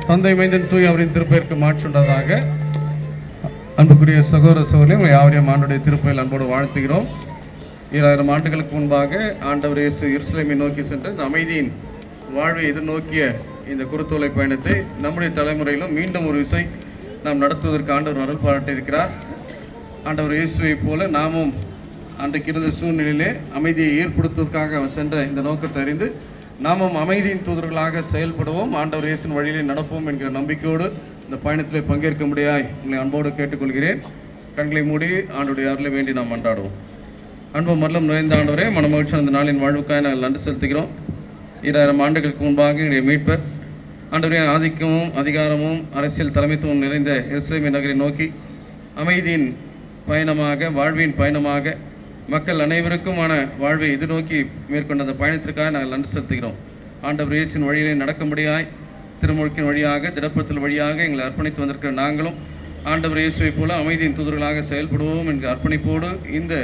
தந்தை மைந்தன் தூய் அவரின் திருப்பெயருக்கு மாற்றுண்டதாக. அன்புக்குரிய சகோதர சகோதரி, உங்களை யாவரையும் ஆண்டுடைய திருப்பெயரில் அன்போடு வாழ்த்துகிறோம். 2000 ஆண்டுகளுக்கு முன்பாக ஆண்டவர் இயேசு எருசலேமை நோக்கி சென்ற இந்த அமைதியின் வாழ்வை எதிர்நோக்கிய இந்த குருத்தோலை பயணத்தை நம்முடைய தலைமுறையிலும் மீண்டும் ஒரு விசை நாம் நடத்துவதற்கு ஆண்டவர் அருள் பாராட்ட இருக்கிறார். ஆண்டவர் இயேசுவை போல நாமும் அன்றைக்கு இருந்த சூழ்நிலையிலே அமைதியை ஏற்படுத்துவதற்காக சென்ற இந்த நோக்கத்தை அறிந்து நாமும் அமைதியின் தூதர்களாக செயல்படுவோம், ஆண்டவர் இயேசுவின் வழியிலே நடப்போம் என்கிற நம்பிக்கையோடு இந்த பயணத்திலே பங்கேற்க முடியாய் உங்களை அன்போடு கேட்டுக்கொள்கிறேன். கண்களை மூடி ஆண்டுடைய அருளை வேண்டி நாம் மன்றாடுவோம். அன்பு மல்லம் நிறைந்த ஆண்டவரே, மனமகிழ்ச்சி அந்த நாளின் வாழ்வுக்காக நாங்கள் நன்றி செலுத்துகிறோம். 2000 ஆண்டுகளுக்கு முன்பாக என்னுடைய மீட்பர் ஆண்டவரே ஆதிக்கமும் அதிகாரமும் அரசியல் தலைமைத்துவம் நிறைந்த எருசலேம் நகரை நோக்கி அமைதியின் பயணமாக, வாழ்வின் பயணமாக, மக்கள் அனைவருக்குமான வாழ்வை எதிர்நோக்கி மேற்கொண்ட அந்த பயணத்திற்காக நாங்கள் நன்றி செலுத்துகிறோம். ஆண்டவர் இயேசுவின் வழியிலே நடக்க முடியாய் திருமுழுக்கின் வழியாக, திடப்பத்தில் வழியாக எங்களை அர்ப்பணித்து வந்திருக்கிற நாங்களும் ஆண்டவர் இயேசுவை போல அமைதியின் தூதர்களாக செயல்படுவோம் என்கிற அர்ப்பணிப்போடு இந்த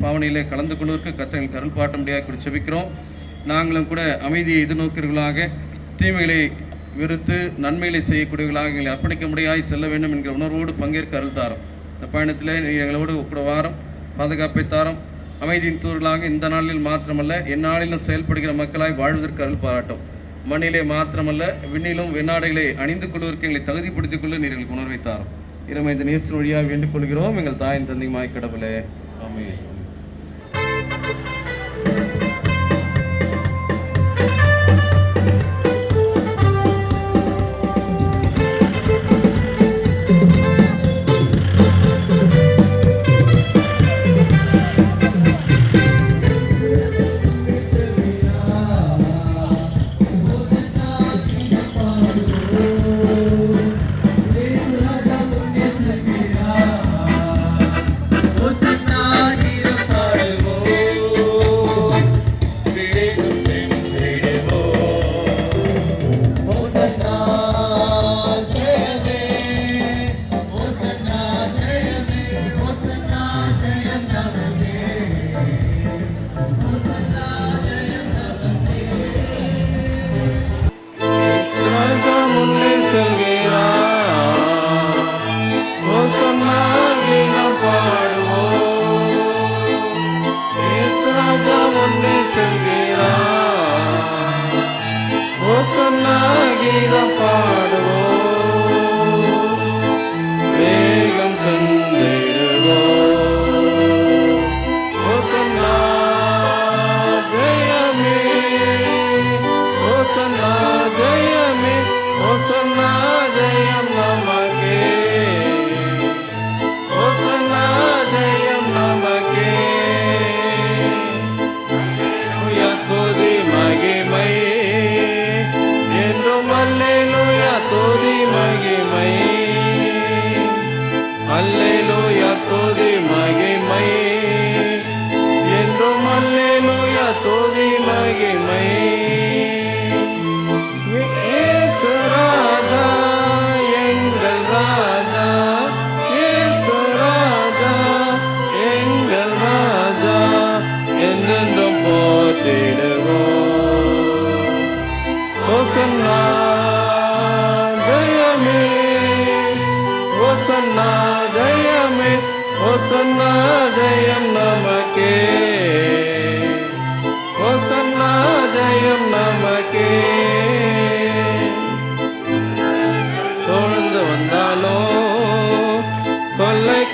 பாவனையிலே கலந்து கொள்வதற்கு கர்த்தர் அருள் பாட்ட முடியாது குறித்து செபிக்கிறோம். நாங்களும் கூட அமைதியை எதிர்நோக்கிறவர்களாக, தீமைகளை வெறுத்து நன்மைகளை செய்யக்கூடியவர்களாக எங்களை அர்ப்பணிக்க முடியாய் செல்ல வேண்டும் என்கிற உணர்வோடு பங்கேற்க அருள் தாரும். இந்த பயணத்தில் எங்களோடு கூட வாரம் பாதுகாப்பை தாரும். அமைதியின் தூதர்களாக இந்த நாளில் மாத்திரமல்ல எந்நாளிலும் செயல்படுகிற மக்களாய் வாழ்வதற்கு அருள் பாராட்டும். மண்ணிலே மாத்திரமல்ல விண்ணிலும் வெண்ணாடைகளை அணிந்து கொள்வதற்கு எங்களை தகுதிப்படுத்திக் கொள்ள நீர் எங்களுக்கு உணர்வை தாரும். இந்த நேசன் வழியாக வேண்டிக் கொள்கிறோம் எங்கள் தாயின் தந்தையுமாய் கடவுளே, ஆமென்.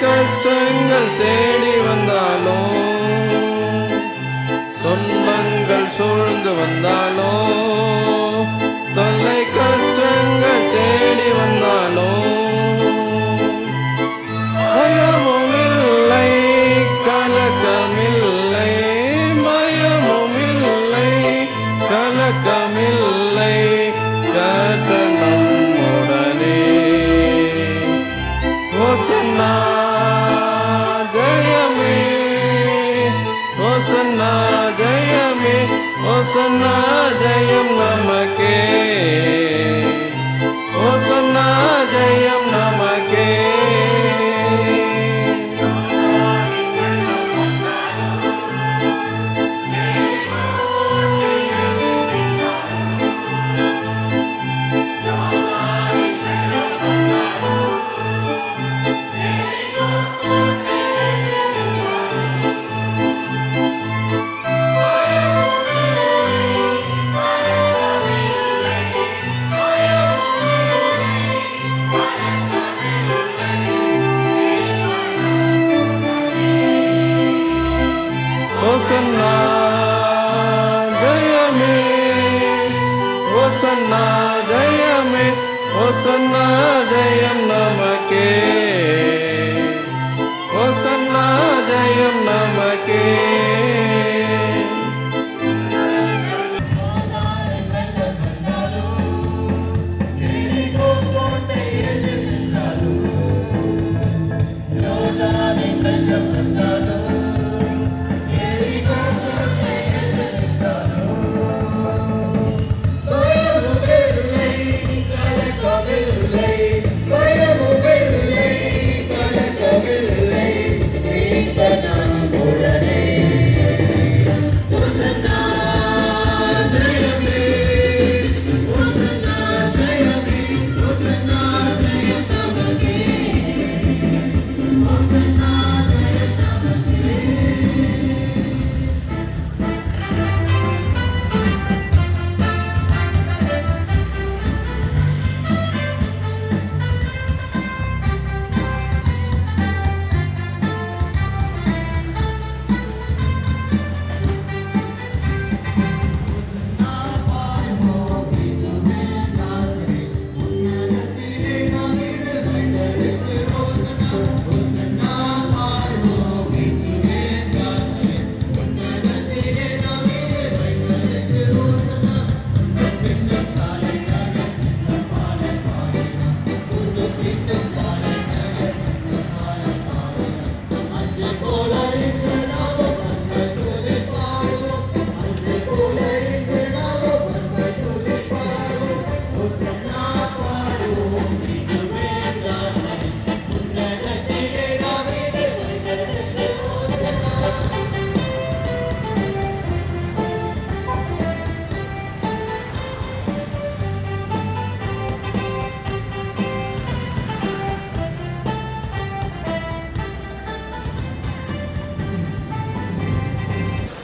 கஷ்டங்கள் தேடி வந்தாலும், துன்பங்கள் சூழ்ந்து வந்தாலும், தொல்லை கஷ்டங்கள் தேடி வந்தாலும், பயமும் இல்லை கலக்கமில்லை, பயமும் இல்லை கலக்கமில்லை, கர்த்தர் நம்முடனே. ஓசன்னா ஜெயமே, ஓசன்னா ஜெயமே, ஓசன்னா ஜெயம் நமக்கே, ஓசன்னா ஜெயம் நமக்கே. ஓசன்னா ஜெயமே ஓசன்னா ஜெயமே ஓசன்னா ஜெயம் நமக்கே ஓசன்னா ஜெயம் நமக்கே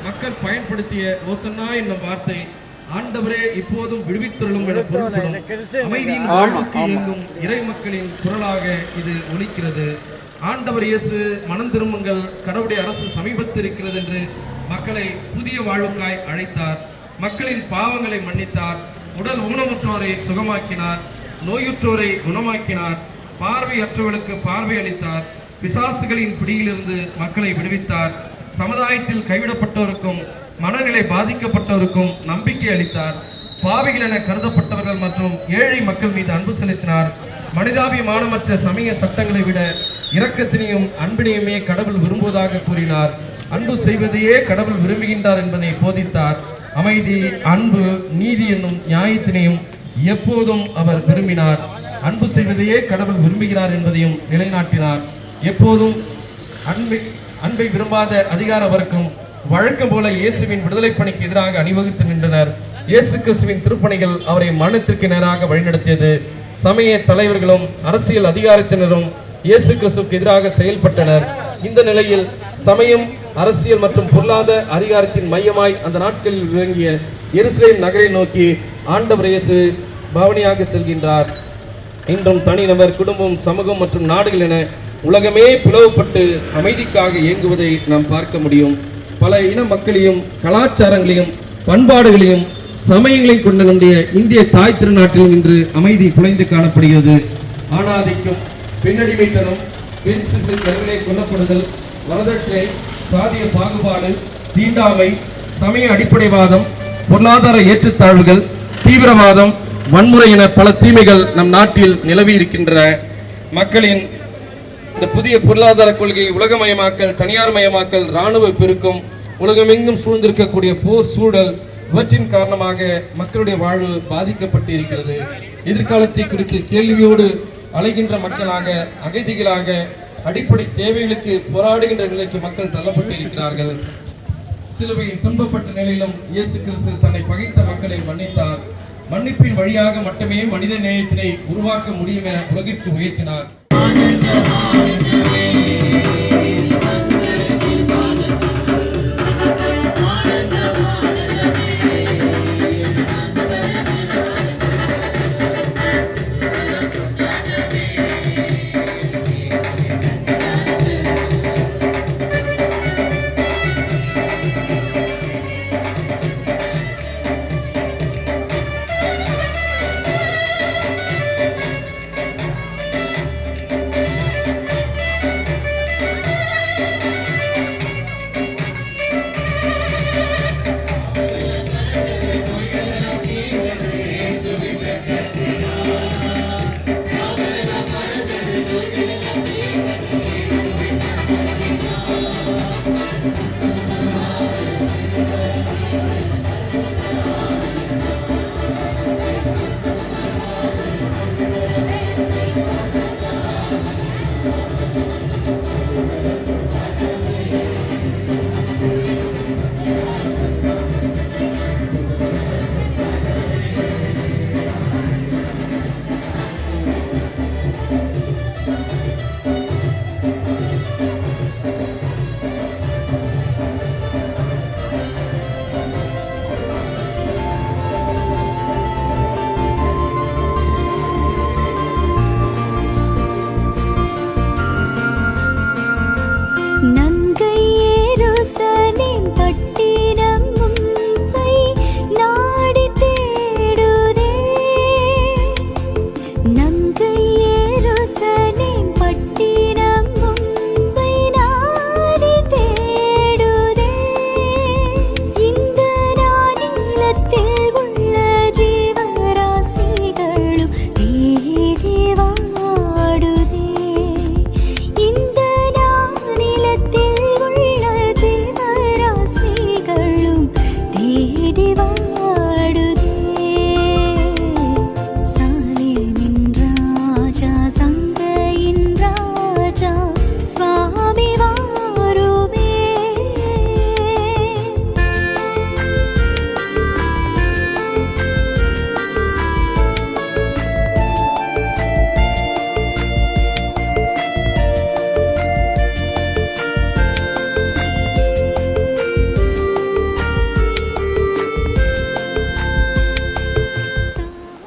மக்கள் பயன்படுத்திய ஓசன்னா என்னும் வார்த்தை ஆண்டவரே இப்போதும் விடுவித்தருளும் என பொருள்படும் அமைதியின் வாழ்வுக்கு இயங்கும் இறை மக்களின் குரலாக இது ஒலிக்கிறது. ஆண்டவர் இயேசு மனம் திரும்புங்கள், கடவுளுடைய அரசு சமீபத்தில் இருக்கிறது என்று மக்களை புதிய வாழ்வுக்காய் அழைத்தார். மக்களின் பாவங்களை மன்னித்தார். உடல் ஊனமுற்றோரை சுகமாக்கினார். நோயுற்றோரை குணமாக்கினார். பார்வையற்றவர்களுக்கு பார்வை அளித்தார். பிசாசுகளின் பிடியிலிருந்து மக்களை விடுவித்தார். சமுதாயத்தில் கைவிடப்பட்டோருக்கும் மனநிலை பாதிக்கப்பட்டோருக்கும் நம்பிக்கை அளித்தார். பாவிகள் என கருதப்பட்டவர்கள் மற்றும் ஏழை மக்கள் மீது அன்பு செலுத்தினார். மனிதாபிமானமற்ற சமய சட்டங்களை விட இரக்கத்தினையும் அன்பினையுமே கடவுள் விரும்புவதாக கூறினார். அன்பு செய்வதையே கடவுள் விரும்புகின்றார் என்பதை போதித்தார். அமைதி, அன்பு, நீதி என்னும் நியாயத்தினையும் எப்போதும் அவர் விரும்பினார். அன்பு செய்வதையே கடவுள் விரும்புகிறார் என்பதையும் நிலைநாட்டினார். எப்போதும் அன்பை விரும்பாத அதிகார வர்க்கம் வழக்கம் போல இயேசுவின் விடுதலை பணிக்கு எதிராக அணிவகுத்து நின்றனர். இயேசு கிறிஸ்துவின் திருப்பணிகள் அவரை மரணத்திற்கு நேராக வழிநடத்தியது. சமய தலைவர்களும் அரசியல் அதிகாரத்தினரும் இயேசு கிறிஸ்துவுக்கு எதிராக செயல்பட்டனர். இந்த நிலையில் சமயம், அரசியல் மற்றும் பொருளாதார அதிகாரத்தின் மையமாய் அந்த நாட்களில் விளங்கிய எருசலேம் நகரை நோக்கி ஆண்டவர் இயேசு பவனியாக செல்கின்றார். இன்றும் தனிநபர், குடும்பம், சமூகம் மற்றும் நாடுகள் என உலகமே பிளவுபட்டு அமைதிக்காக இயங்குவதை நாம் பார்க்க முடியும். பல இன மக்களையும் கலாச்சாரங்களையும் பண்பாடுகளையும் சமயங்களையும் கொண்ட நம்முடைய இந்திய தாய் திருநாட்டிலும் இன்று அமைதி குலைந்து காணப்படுகிறது. ஆணாதிக்கம், பெண்ணடிமைத்தனம், பெண் சிசு கருவிலை கொல்லப்படுதல், வரதட்சணை, சாதிய பாகுபாடு, தீண்டாமை, சமய அடிப்படைவாதம், பொருளாதார ஏற்றத்தாழ்வுகள், தீவிரவாதம், வன்முறை என பல தீமைகள் நம் நாட்டில் நிலவி இருக்கின்றன. மக்களின் இந்த புதிய பொருளாதார கொள்கை, உலகமயமாக்கல், தனியார் மயமாக்கல், இராணுவ பெருக்கம், உலகமெங்கும் சூழ்ந்திருக்கக்கூடிய போர் சூழல், இவற்றின் காரணமாக மக்களுடைய வாழ்வு பாதிக்கப்பட்டு இருக்கிறது. எதிர்காலத்தை குறித்து கேள்வியோடு அலைகின்ற மக்களாக, அகதிகளாக, அடிப்படை தேவைகளுக்கு போராடுகின்ற நிலைக்கு மக்கள் தள்ளப்பட்டு இருக்கிறார்கள். சிலுவையில் துன்பப்பட்ட நிலையிலும் இயேசு கிறிஸ்து தன்னை பகைத்த மக்களை மன்னித்தார். மன்னிப்பின் வழியாக மட்டுமே மனித நேயத்தினை உருவாக்க முடியும் என உலகிற்கு உயர்த்தினார்.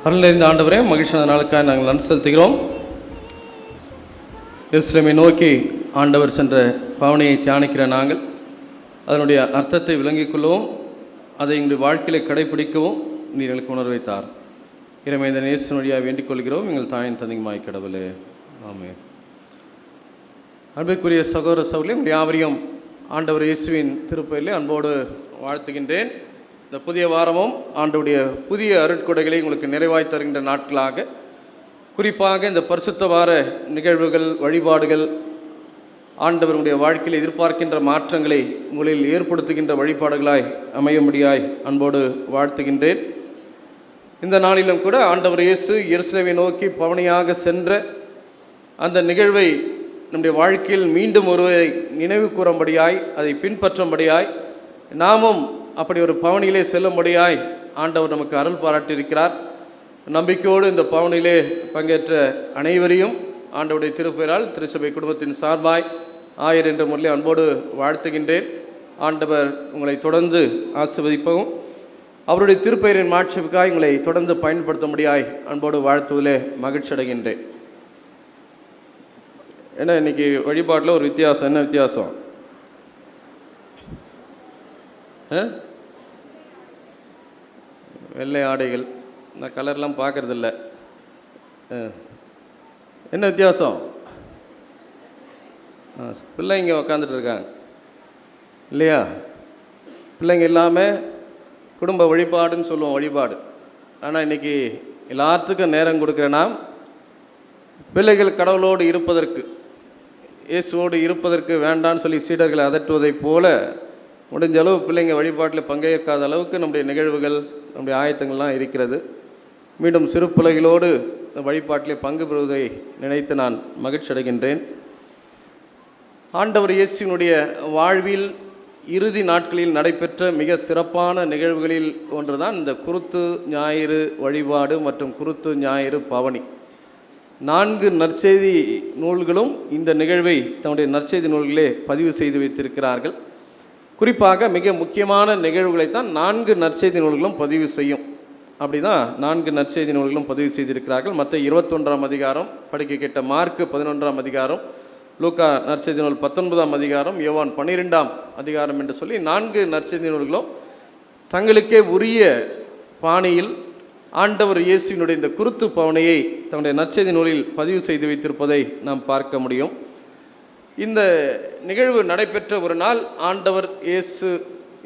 அருளிந்த ஆண்டவரே, மகிழ்ச்சியான நாளுக்காக நாங்கள் நன்றி செலுத்துகிறோம். எருசலேமை நோக்கி ஆண்டவர் சென்ற பாவனையை தியானிக்கிற நாங்கள் அதனுடைய அர்த்தத்தை விளங்கிக் கொள்ளவும் அதை எங்களுடைய வாழ்க்கையில கடைபிடிக்கவும் நீர் எங்களுக்கு உணர்வை தார். இறைமை இந்த நேசன் வழியாக வேண்டிக் கொள்கிறோம். எங்கள் தாயின் தந்தையுமாய் கடவுளே, ஆமென். அன்புக்குரிய சகோதர சகோதரிகளே, யாவரையும் ஆண்டவர் இயேசுவின் திருப்பெயரிலே அன்போடு வாழ்த்துகின்றேன். இந்த புதிய வாரமும் ஆண்டவருடைய புதிய அருட்கொடைகளை உங்களுக்கு நிறைவாய் தருகின்ற நாட்களாக, குறிப்பாக இந்த பரிசுத்த வார நிகழ்வுகள், வழிபாடுகள் ஆண்டவருடைய வாழ்க்கையில் எதிர்பார்க்கின்ற மாற்றங்களை உங்களில் ஏற்படுத்துகின்ற வழிபாடுகளாய் அமையும்படியாய் அன்போடு வாழ்த்துகின்றேன். இந்த நாளிலும் கூட ஆண்டவர் இயேசு எருசலேமை நோக்கி பவனியாக சென்ற அந்த நிகழ்வை நம்முடைய வாழ்க்கையில் மீண்டும் ஒருவரை நினைவு கூறும்படியாய், அதை பின்பற்றும்படியாய், நாமும் அப்படி ஒரு பவனியிலே செல்லும்படியாய் ஆண்டவர் நமக்கு அருள் பாராட்டியிருக்கிறார். நம்பிக்கையோடு இந்த பவனியிலே பங்கேற்ற அனைவரையும் ஆண்டவருடைய திருப்பெயரால் திருச்சபை குடும்பத்தின் சார்பாய் ஆயர் என்ற முறையில் அன்போடு வாழ்த்துகின்றேன். ஆண்டவர் உங்களை தொடர்ந்து ஆசீர்வதிப்பவும் அவருடைய திருப்பெயரின் மாட்சிக்காய் உங்களை தொடர்ந்து பயன்படுத்தும்படியாய் அன்போடு வாழ்த்துவதிலே மகிழ்ச்சி அடைகின்றேன். ஏன்னா இன்னைக்கு வழிபாட்டில் ஒரு வித்தியாசம். என்ன வித்தியாசம்? வெள்ளை ஆடைகள், நான் கலர்லாம் பார்க்கறதில்ல. என்ன வித்தியாசம்? பிள்ளைங்க உக்காந்துட்டு இருக்காங்க இல்லையா? பிள்ளைங்க இல்லாமல் குடும்ப வழிபாடுன்னு சொல்லுவோம், வழிபாடு. ஆனால் இன்றைக்கி எல்லாத்துக்கும் நேரம் கொடுக்குறேன்னா, பிள்ளைகள் கடவுளோடு இருப்பதற்கு, இயேசுவோடு இருப்பதற்கு வேண்டான்னு சொல்லி சீடர்களை அதட்டுவதைப் போல முடிஞ்ச அளவு பிள்ளைங்க வழிபாட்டில் பங்கேற்காத அளவுக்கு நம்முடைய நிகழ்வுகள், நம்முடைய ஆயத்தங்கள்லாம் இருக்கிறது. மீண்டும் சிறு பிள்ளைகளோடு வழிபாட்டிலே பங்கு பெறுவதை நினைத்து நான் மகிழ்ச்சி அடைகின்றேன். ஆண்டவர் இயேசுவினுடைய வாழ்வில் இறுதி நாட்களில் நடைபெற்ற மிக சிறப்பான நிகழ்வுகளில் ஒன்றுதான் இந்த குருத்து ஞாயிறு வழிபாடு மற்றும் குருத்து ஞாயிறு பவனி. 4 நற்செய்தி நூல்களும் இந்த நிகழ்வை தன்னுடைய நற்செய்தி நூல்களே பதிவு செய்து வைத்திருக்கிறார்கள். குறிப்பாக மிக முக்கியமான நிகழ்வுகளைத்தான் 4 நற்செய்தி நூல்களும் பதிவு செய்யும். அப்படி தான் 4 நற்செய்தி நூல்களும் பதிவு செய்திருக்கிறார்கள். மற்ற 21ஆம் அதிகாரம், படிக்க கேட்ட மார்க்கு 11ஆம் அதிகாரம், லூக்கா நற்செய்தி நூல் 19ஆம் அதிகாரம், யோவான் 12ஆம் அதிகாரம் என்று சொல்லி 4 நற்செய்தி நூல்களும் தங்களுக்கே உரிய பாணியில் ஆண்டவர் இயேசுவினுடைய இந்த குருத்து பவனையை தன்னுடைய நற்செய்தி நூலில் பதிவு செய்து வைத்திருப்பதை நாம் பார்க்க முடியும். இந்த நிகழ்வு நடைபெற்ற ஒரு நாள், ஆண்டவர் இயேசு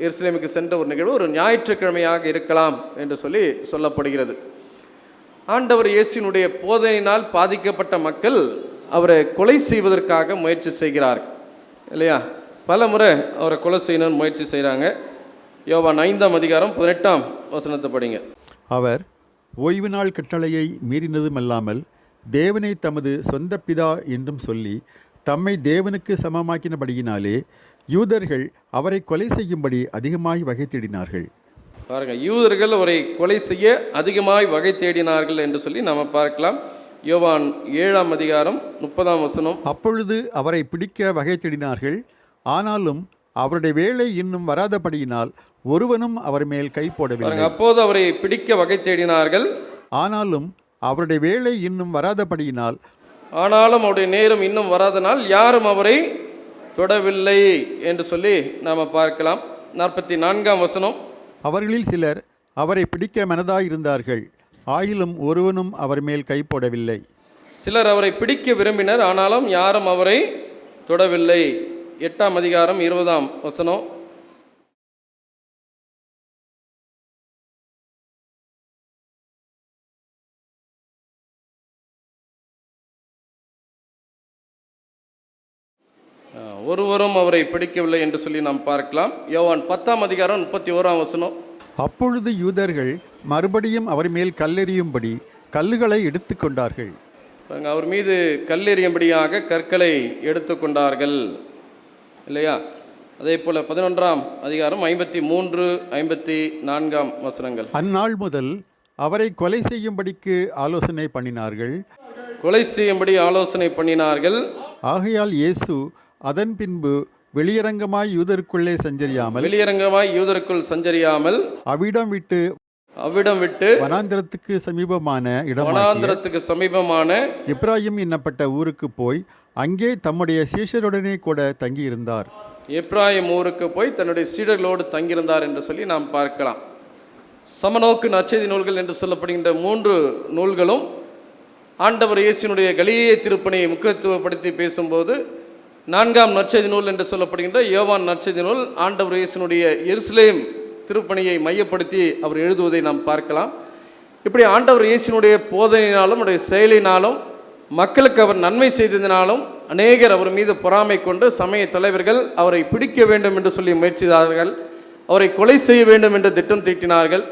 எருசலேமுக்கு சென்ற ஒரு நிகழ்வு ஒரு ஞாயிற்றுக்கிழமையாக இருக்கலாம் என்று சொல்லி சொல்லப்படுகிறது. ஆண்டவர் இயேசுவினுடைய போதனையினால் பாதிக்கப்பட்ட மக்கள் அவரை கொலை செய்வதற்காக முயற்சி செய்கிறார்கள் இல்லையா? பல முறை அவரை கொலை செய்யணும்னு முயற்சி செய்கிறாங்க. யோவான் 5ஆம் அதிகாரம் 18ஆம் வசனத்தை படிங்க. அவர் ஓய்வு நாள் கட்டளையை மீறினதுமல்லாமல் தேவனை தமது சொந்த பிதா என்றும் சொல்லி தம்மை தேவனுக்கு சமமாக்கினபடியினாலே யூதர்கள் அவரை கொலை செய்யும்படி அதிகமாய் வகை தேடினார்கள். பாருங்க, யூதர்கள் அவரை கொலை செய்ய அதிகமாய் வகை தேடினார்கள் என்று சொல்லி நம்ம பார்க்கலாம். யோவான் 7ஆம் அதிகாரம் 30ஆம் வசனம். அப்பொழுது அவரை பிடிக்க வகை தேடினார்கள், ஆனாலும் அவருடைய வேலை இன்னும் வராதபடியினால் ஒருவனும் அவர் மேல் கை போடவில்லை. அப்போது அவரை பிடிக்க வகை தேடினார்கள், ஆனாலும் அவருடைய வேலை இன்னும் வராதபடியினால் அவருடைய நேரம் இன்னும் வராதனால் யாரும் அவரை தொடவில்லை என்று சொல்லி நாம் பார்க்கலாம். 44ஆம் வசனம். அவர்களில் சிலர் அவரை பிடிக்க மனதாயிருந்தார்கள், ஆயிலும் ஒருவனும் அவர் மேல் கை போடவில்லை. சிலர் அவரை பிடிக்க விரும்பினர், ஆனாலும் யாரும் அவரை தொடவில்லை. 8ஆம் அதிகாரம் 20ஆம் வசனம். ஒருவரும் அவரை பிடிக்கவில்லை என்று சொல்லி நாம் பார்க்கலாம். யோவான் 10ஆம் அதிகாரம் 31ஆம் வசனம். அப்பொழுது யூதர்கள் மறுபடியும் அவர் மேல் கல்லெறியும்படி கல்லுகளை எடுத்துக்கொண்டார்கள். அவர் மீது கல்லெறியும்படியாக கற்களை எடுத்துக்கொண்டார்கள் இல்லையா? அதே போல 11ஆம் அதிகாரம் 53, 54ஆம் வசனங்கள். அந்நாள் முதல் அவரை கொலை செய்யும்படிக்கு ஆலோசனை பண்ணினார்கள். கொலை செய்யும்படி ஆலோசனை பண்ணினார்கள். ஆகையால் இயேசு அதன் பின்பு வெளியரங்கமாய் யூதருக்குள்ளே யூதருக்குள் சஞ்சரியாமல் அவ்விடம் விட்டு வனாந்திரத்துக்கு சமீபமான எப்ராயிம் என்னப்பட்ட ஊருக்கு போய் அங்கே தம்முடைய சீஷருடனே கூட தங்கியிருந்தார். எப்ராயிம் ஊருக்கு போய் தன்னுடைய சீடர்களோடு தங்கியிருந்தார் என்று சொல்லி நாம் பார்க்கலாம். சமநோக்கு நற்செய்தி நூல்கள் என்று சொல்லப்படுகின்ற 3 நூல்களும் ஆண்டவர் இயேசுவினுடைய கலிலேய திருப்பணியை முக்கியத்துவப்படுத்தி பேசும்போது 4ஆம் நற்செய்தி நூல் என்று சொல்லப்படுகின்ற யோவான் நற்செய்தி நூல் ஆண்டவர் இயேசுவினுடைய எருசலேம் திருப்பணியை மையப்படுத்தி அவர் எழுதுவதை நாம் பார்க்கலாம். இப்படி ஆண்டவர் இயேசுவினுடைய போதனையினாலும் அவருடைய செயலினாலும் மக்களுக்கு அவர் நன்மை செய்ததினாலும் அநேகர் அவர் மீது பொறாமை கொண்டு சமய தலைவர்கள் அவரை பிடிக்க வேண்டும் என்று சொல்லி முயற்சித்தார்கள், அவரை கொலை செய்ய வேண்டும் என்று திட்டம் தீட்டினார்கள்,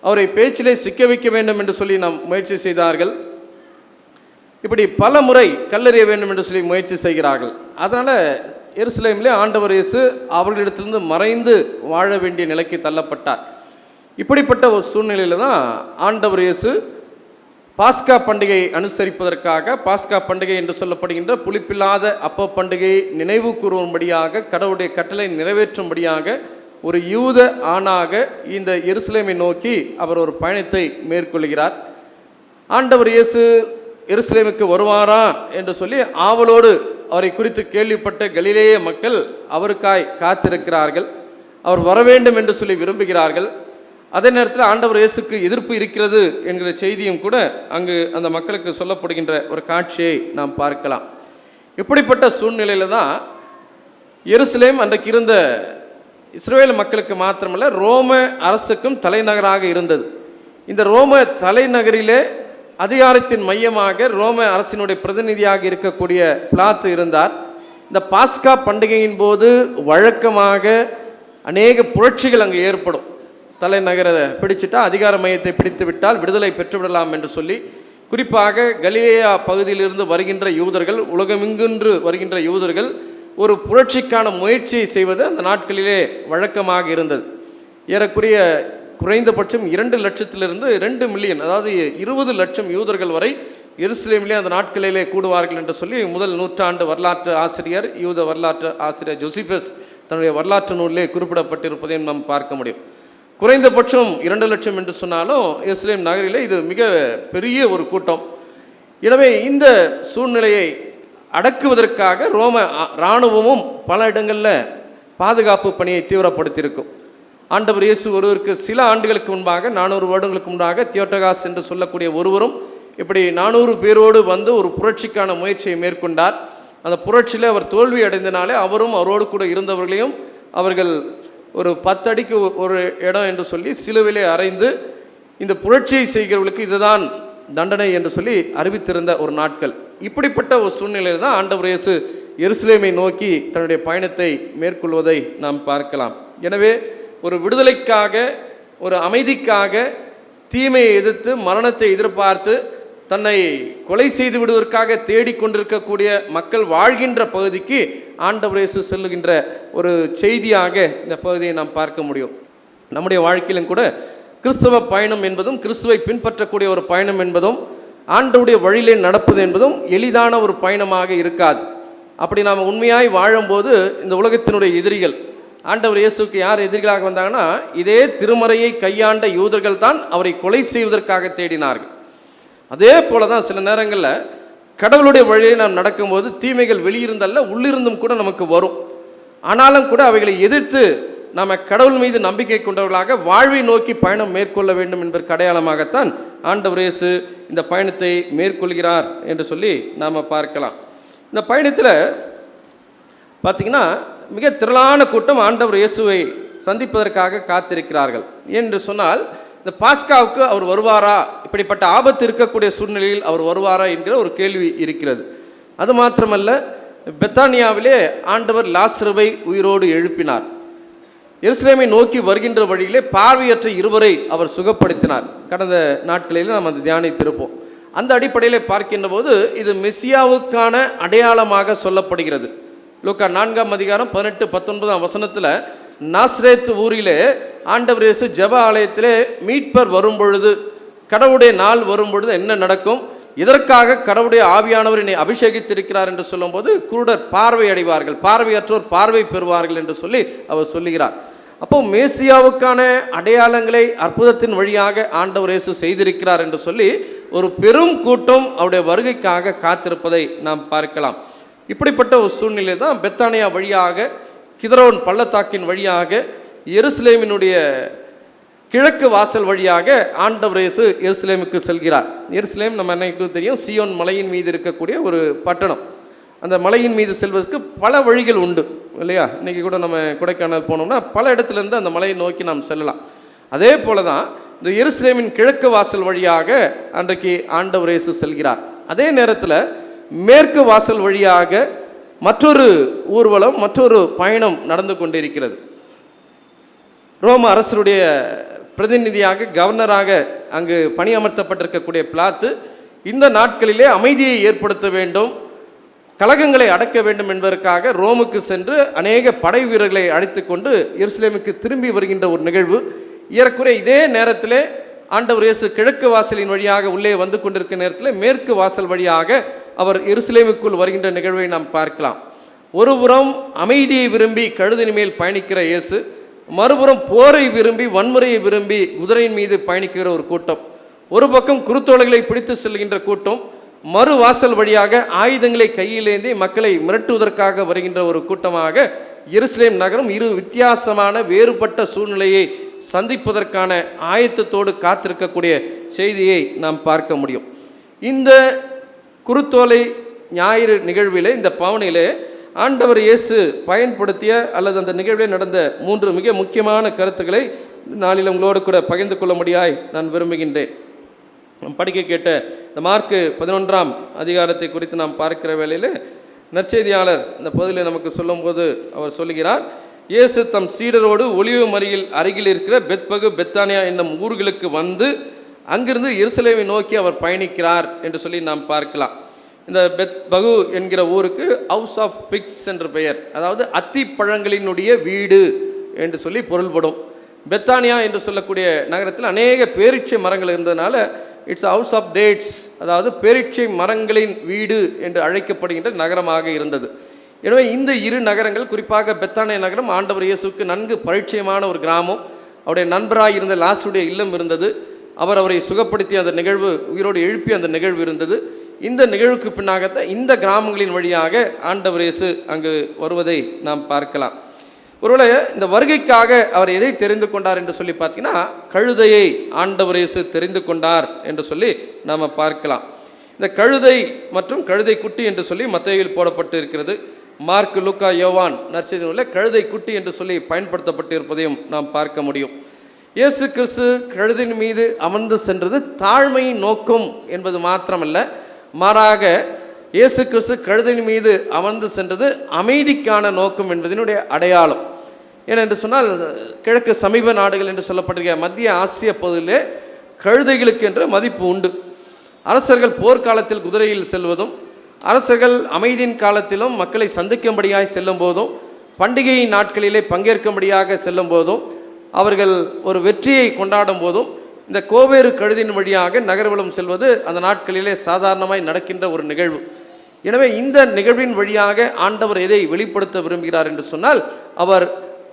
அவரை பேச்சிலே சிக்க வைக்க வேண்டும் என்று சொல்லி நாம் முயற்சி செய்தார்கள். இப்படி பல முறை கல்லெறிய வேண்டும் என்று சொல்லி முயற்சி செய்கிறார்கள். அதனால் எருசலேமிலே ஆண்டவர் இயேசு அவர்களிடத்திலிருந்து மறைந்து வாழ வேண்டிய நிலைக்கு தள்ளப்பட்டார். இப்படிப்பட்ட ஒரு சூழ்நிலையில் தான் ஆண்டவர் இயேசு பாஸ்கா பண்டிகை அனுசரிப்பதற்காக, பாஸ்கா பண்டிகை என்று சொல்லப்படுகின்ற புளிப்பில்லாத அப்ப பண்டிகையை நினைவு கூறும்படியாக, கடவுளுடைய கட்டளை நிறைவேற்றும்படியாக ஒரு யூத ஆணாக இந்த எருசலேமை நோக்கி அவர் ஒரு பயணத்தை மேற்கொள்கிறார். ஆண்டவர் இயேசு எருசலேமுக்கு வருவாரா என்று சொல்லி ஆவலோடு அவரை குறித்து கேள்விப்பட்ட கலிலேய மக்கள் அவருக்காய் காத்திருக்கிறார்கள். அவர் வர வேண்டும் என்று சொல்லி விரும்புகிறார்கள். அதே நேரத்தில் ஆண்டவர் இயேசுக்கு எதிர்ப்பு இருக்கிறது என்கிற செய்தியும் கூட அங்கு அந்த மக்களுக்கு சொல்லப்படுகின்ற ஒரு காட்சியை நாம் பார்க்கலாம். இப்படிப்பட்ட சூழ்நிலையில் தான் எருசலேம் அன்றைக்கு இருந்த இஸ்ரவேல் மக்களுக்கு மாத்திரமல்ல ரோம அரசுக்கும் தலைநகராக இருந்தது. இந்த ரோம தலைநகரிலே அதிகாரத்தின் மையமாக ரோம அரசினுடைய பிரதிநிதியாக இருக்கக்கூடிய பிலாத்து இருந்தார். இந்த பாஸ்கா பண்டிகையின் போது வழக்கமாக அநேக புரட்சிகள் அங்கு ஏற்படும். தலைநகரை பிடிச்சிட்டா, அதிகார மையத்தை பிடித்து விட்டால் விடுதலை பெற்றுவிடலாம் என்று சொல்லி, குறிப்பாக கலிலேயா பகுதியிலிருந்து வருகின்ற யூதர்கள், உலகமெங்கின்று வருகின்ற யூதர்கள் ஒரு புரட்சிக்கான முயற்சியை செய்வது அந்த நாட்களிலே வழக்கமாக இருந்தது. ஏறக்குறைய குறைந்தபட்சம் 2 லட்சத்திலிருந்து 2 மில்லியன், அதாவது 20 லட்சம் யூதர்கள் வரை எருசலேமிலே அந்த நாட்களிலே கூடுவார்கள் என்று சொல்லி முதல் நூற்றாண்டு வரலாற்று ஆசிரியர், யூத வரலாற்று ஆசிரியர் ஜோசிபஸ் தன்னுடைய வரலாற்று நூலிலே குறிப்பிடப்பட்டிருப்பதையும் நாம் பார்க்க முடியும். குறைந்தபட்சம் 2 லட்சம் என்று சொன்னாலும் எருசலேம் நகரிலே இது மிக பெரிய ஒரு கூட்டம். எனவே இந்த சூழ்நிலையை அடக்குவதற்காக ரோம இராணுவமும் பல இடங்களில் பாதுகாப்பு பணியை தீவிரப்படுத்தியிருக்கும். ஆண்டவர் இயேசு ஒருவருக்கு சில ஆண்டுகளுக்கு முன்பாக, 400 வருடங்களுக்கு முன்பாக தியோட்டகாஸ் என்று சொல்லக்கூடிய ஒருவரும் இப்படி 400 பேரோடு வந்து ஒரு புரட்சிக்கான முயற்சியை மேற்கொண்டார். அந்த புரட்சியில் அவர் தோல்வி அடைந்தனாலே அவரும் அவரோடு கூட இருந்தவர்களையும் அவர்கள் ஒரு 10 அடிக்கு ஒரு இடம் என்று சொல்லி சிலுவிலே அறைந்து இந்த புரட்சியை செய்கிறவர்களுக்கு இதுதான் தண்டனை என்று சொல்லி அறிவித்திருந்த ஒரு நாட்கள். இப்படிப்பட்ட ஒரு சூழ்நிலையில் தான் ஆண்டவர் இயேசு எருசலேமை நோக்கி தன்னுடைய பயணத்தை மேற்கொள்வதை நாம் பார்க்கலாம். எனவே ஒரு விடுதலைக்காக, ஒரு அமைதிக்காக, தீமையை எதிர்த்து மரணத்தை எதிர்பார்த்து தன்னை கொலை செய்து விடுவதற்காக தேடிக்கொண்டிருக்கக்கூடிய மக்கள் வாழ்கின்ற பகுதிக்கு ஆண்டவர் இயேசு செல்லுகின்ற ஒரு செய்தியாக இந்த பகுதியை நாம் பார்க்க முடியும். நம்முடைய வாழ்க்கையிலும் கூட கிறிஸ்தவ பயணம் என்பதும், கிறிஸ்துவை பின்பற்றக்கூடிய ஒரு பயணம் என்பதும், ஆண்டவருடைய வழியிலே நடப்பது என்பதும் எளிதான ஒரு பயணமாக இருக்காது. அப்படி நாம் உண்மையாய் வாழும்போது இந்த உலகத்தினுடைய எதிரிகள், ஆண்டவர் இயேசுக்கு யார் எதிரிகளாக வந்தாங்கன்னா, இதே திருமறையை கையாண்ட யூதர்கள் தான் அவரை கொலை செய்வதற்காக தேடினார்கள். அதே போல தான் சில நேரங்களில் கடவுளுடைய வழியை நாம் நடக்கும்போது தீமைகள் வெளியிருந்தல்ல உள்ளிருந்தும் கூட நமக்கு வரும். ஆனாலும் கூட அவைகளை எதிர்த்து நாம் கடவுள் மீது நம்பிக்கை கொண்டவர்களாக வாழ்வை நோக்கி பயணம் மேற்கொள்ள வேண்டும் என்பதற்கு அடையாளமாகத்தான் ஆண்டவர் இயேசு இந்த பயணத்தை மேற்கொள்கிறார் என்று சொல்லி நாம் பார்க்கலாம். இந்த பயணத்தில் பார்த்திங்கன்னா மிக திரளான கூட்டம் ஆண்டவர் இயேசுவை சந்திப்பதற்காக காத்திருக்கிறார்கள். என்று சொன்னால் இந்த பாஸ்காவுக்கு அவர் வருவாரா, இப்படிப்பட்ட ஆபத்து இருக்கக்கூடிய சூழ்நிலையில் அவர் வருவாரா என்கிற ஒரு கேள்வி இருக்கிறது. அது மாத்திரமல்ல, பெத்தானியாவிலே ஆண்டவர் லாசருவை உயிரோடு எழுப்பினார். எருசலேமை நோக்கி வருகின்ற வழியிலே பார்வையற்ற இருவரை அவர் சுகப்படுத்தினார். கடந்த நாட்களில் நாம் அந்த தியானித்திருப்போம். அந்த அடிப்படையில் பார்க்கின்ற போது இது மெசியாவுக்கான அடையாளமாக சொல்லப்படுகிறது. லூக்கா 4ஆம் அதிகாரம் 18-19 வசனத்தில் நாசரேத் ஊரிலே ஆண்டவர் இயேசு ஜெப ஆலயத்திலே மீட்பர் வரும்பொழுது, கடவுளுடைய நாள் வரும்பொழுது என்ன நடக்கும், இதற்காக கடவுளுடைய ஆவியானவர் என்னை அபிஷேகித்திருக்கிறார் என்று சொல்லும்போது குருடர் பார்வை அடைவார்கள், பார்வையற்றோர் பார்வை பெறுவார்கள் என்று சொல்லி அவர் சொல்லுகிறார். அப்போ மேசியாவுக்கான அடையாளங்களை அற்புதத்தின் வழியாக ஆண்டவர் இயேசு செய்திருக்கிறார் என்று சொல்லி ஒரு பெரும் கூட்டம் அவருடைய வருகைக்காக காத்திருப்பதை நாம் பார்க்கலாம். இப்படிப்பட்ட ஒரு சூழ்நிலை தான் பெத்தானியா வழியாக, கிதரோன் பள்ளத்தாக்கின் வழியாக, எருசலேமினுடைய கிழக்கு வாசல் வழியாக ஆண்டவர் இயேசு எருசலேமுக்கு செல்கிறார். எருசலேம் நம்ம அன்னைக்கு தெரியும், சியோன் மலையின் மீது இருக்கக்கூடிய ஒரு பட்டணம். அந்த மலையின் மீது செல்வதற்கு பல வழிகள் உண்டு இல்லையா? இன்றைக்கி கூட நம்ம கொடைக்கானல் போனோம்னா பல இடத்துலேருந்து அந்த மலையை நோக்கி நாம் செல்லலாம். அதே போல தான் இந்த எருசலேமின் கிழக்கு வாசல் வழியாக அன்றைக்கு ஆண்டவர் இயேசு செல்கிறார். அதே நேரத்தில் மேற்கு வாசல் வழியாக மற்றொரு ஊர்வலம், மற்றொரு பயணம் நடந்து கொண்டிருக்கிறது. ரோம அரசருடைய பிரதிநிதியாக, கவர்னராக அங்கு பணியமர்த்தப்பட்டிருக்கக்கூடிய பிலாத்து இந்த நாட்களிலே அமைதியை ஏற்படுத்த வேண்டும், கலகங்களை அடக்க வேண்டும் என்பதற்காக ரோமுக்கு சென்று அநேக படை வீரர்களை அழைத்து கொண்டு எருசலேமுக்கு திரும்பி வருகின்ற ஒரு நிகழ்வு. ஏறக்குறைய இதே நேரத்தில் ஆண்டவர் இயேசு கிழக்கு வாசலின் வழியாக உள்ளே வந்து கொண்டிருக்கிற நேரத்தில் மேற்கு வாசல் வழியாக அவர் எருசலேமுக்குள் வருகின்ற நிகழ்வை நாம் பார்க்கலாம். ஒருபுறம் அமைதியை விரும்பி கழுதின் மேல் பயணிக்கிற இயேசு, மறுபுறம் போரை விரும்பி, வன்முறையை விரும்பி குதிரையின் மீது பயணிக்கிற ஒரு கூட்டம். ஒரு பக்கம் குருத்தோலைகளை பிடித்து செல்கின்ற கூட்டம், மறு வாசல் வழியாக ஆயுதங்களை கையிலேந்தி மக்களை மிரட்டுவதற்காக வருகின்ற ஒரு கூட்டமாக எருசலேம் நகரம் இரு வித்தியாசமான வேறுபட்ட சூழ்நிலையை சந்திப்பதற்கான ஆயத்தத்தோடு காத்திருக்கக்கூடிய செய்தியை நாம் பார்க்க முடியும். இந்த குருத்தோலை ஞாயிறு நிகழ்விலே, இந்த பவனிலே ஆண்டவர் இயேசு பயன்படுத்திய அல்லது அந்த நிகழ்வில் நடந்த 3 மிக முக்கியமான கருத்துக்களை நாளில் உங்களோடு கூட பகிர்ந்து கொள்ள முடியாய் நான் விரும்புகின்றேன். படிக்க கேட்ட இந்த மார்க்கு 11ஆம் அதிகாரத்தை குறித்து நாம் பார்க்கிற வேளையில் நற்செய்தியாளர் இந்த பகுதியில் நமக்கு சொல்லும்போது அவர் சொல்லுகிறார், இயேசு தம் சீடரோடு ஒலிவ மலையில் அருகில் இருக்கிற பெத்பகு, பெத்தானியா என்னும் ஊர்களுக்கு வந்து அங்கிருந்து எருசலேமை நோக்கி அவர் பயணிக்கிறார் என்று சொல்லி நாம் பார்க்கலாம். இந்த பெத்பகு என்கிற ஊருக்கு ஹவுஸ் ஆஃப் பிக்ஸ் என்று பெயர், அதாவது அத்தி பழங்களினுடைய வீடு என்று சொல்லி பொருள்படும். பெத்தானியா என்று சொல்லக்கூடிய நகரத்தில் அநேக பேரீட்சை மரங்கள் இருந்ததுனால இட்ஸ் ஹவுஸ் ஆஃப் டேட்ஸ், அதாவது பேரீட்சை மரங்களின் வீடு என்று அழைக்கப்படுகின்ற நகரமாக இருந்தது. எனவே இந்த இரு நகரங்கள், குறிப்பாக பெத்தானியா நகரம் ஆண்டவர் இயேசுக்கு நன்கு பரிச்சயமான ஒரு கிராமம். அவருடைய நண்பராக இருந்த லாசருடைய இல்லம் இருந்தது. அவரை சுகப்படுத்திய அந்த நிகழ்வு, உயிரோடு எழுப்பிய அந்த நிகழ்வு இருந்தது. இந்த நிகழ்வுக்கு பின்னாகத்தான் இந்த கிராமங்களின் வழியாக ஆண்டவர் இயேசு அங்கு வருவதை நாம் பார்க்கலாம். ஒருவேளை இந்த வருகைக்காக அவர் எதை தெரிந்து கொண்டார் என்று சொல்லி பார்த்தீங்கன்னா, கழுதையை ஆண்டவர் இயேசு தெரிந்து கொண்டார் என்று சொல்லி நாம் பார்க்கலாம். இந்த கழுதை மற்றும் கழுதை குட்டி என்று சொல்லி மத்தேயுவில் போடப்பட்டு இருக்கிறது. மார்க், லூக்கா, யோவான் நற்செய்தி நூலில் கழுதை குட்டி என்று சொல்லி பயன்படுத்தப்பட்டு இருப்பதையும் நாம் பார்க்க முடியும். இயேசு கிறிஸ்து கழுதின் மீது அமர்ந்து சென்றது தாழ்மையின் நோக்கம் என்பது மாத்திரமல்ல, மாறாக இயேசு கிறிஸ்து கழுதையின் மீது அமர்ந்து சென்றது அமைதிக்கான நோக்கம் என்பதனுடைய அடையாளம். ஏனென்று சொன்னால் கிழக்கு சமீப நாடுகள் என்று சொல்லப்பட்டிருக்க மத்திய ஆசிய பகுதியிலே கழுதைகளுக்கு என்ற மதிப்பு உண்டு. அரசர்கள் போர்க்காலத்தில் குதிரையில் செல்வதும், அரசர்கள் அமைதியின் காலத்திலும் மக்களை சந்திக்கும்படியாய் செல்லும் போதும், பண்டிகை நாட்களிலே பங்கேற்கும்படியாக செல்லும் போதும், அவர்கள் ஒரு வெற்றியை கொண்டாடும் போதும் இந்த கோவேறு கழுதின் வழியாக நகர்வலம் செல்வது அந்த நாட்களிலே சாதாரணமாய் நடக்கின்ற ஒரு நிகழ்வு. எனவே இந்த நிகழ்வின் வழியாக ஆண்டவர் எதை வெளிப்படுத்த விரும்புகிறார் என்று சொன்னால், அவர்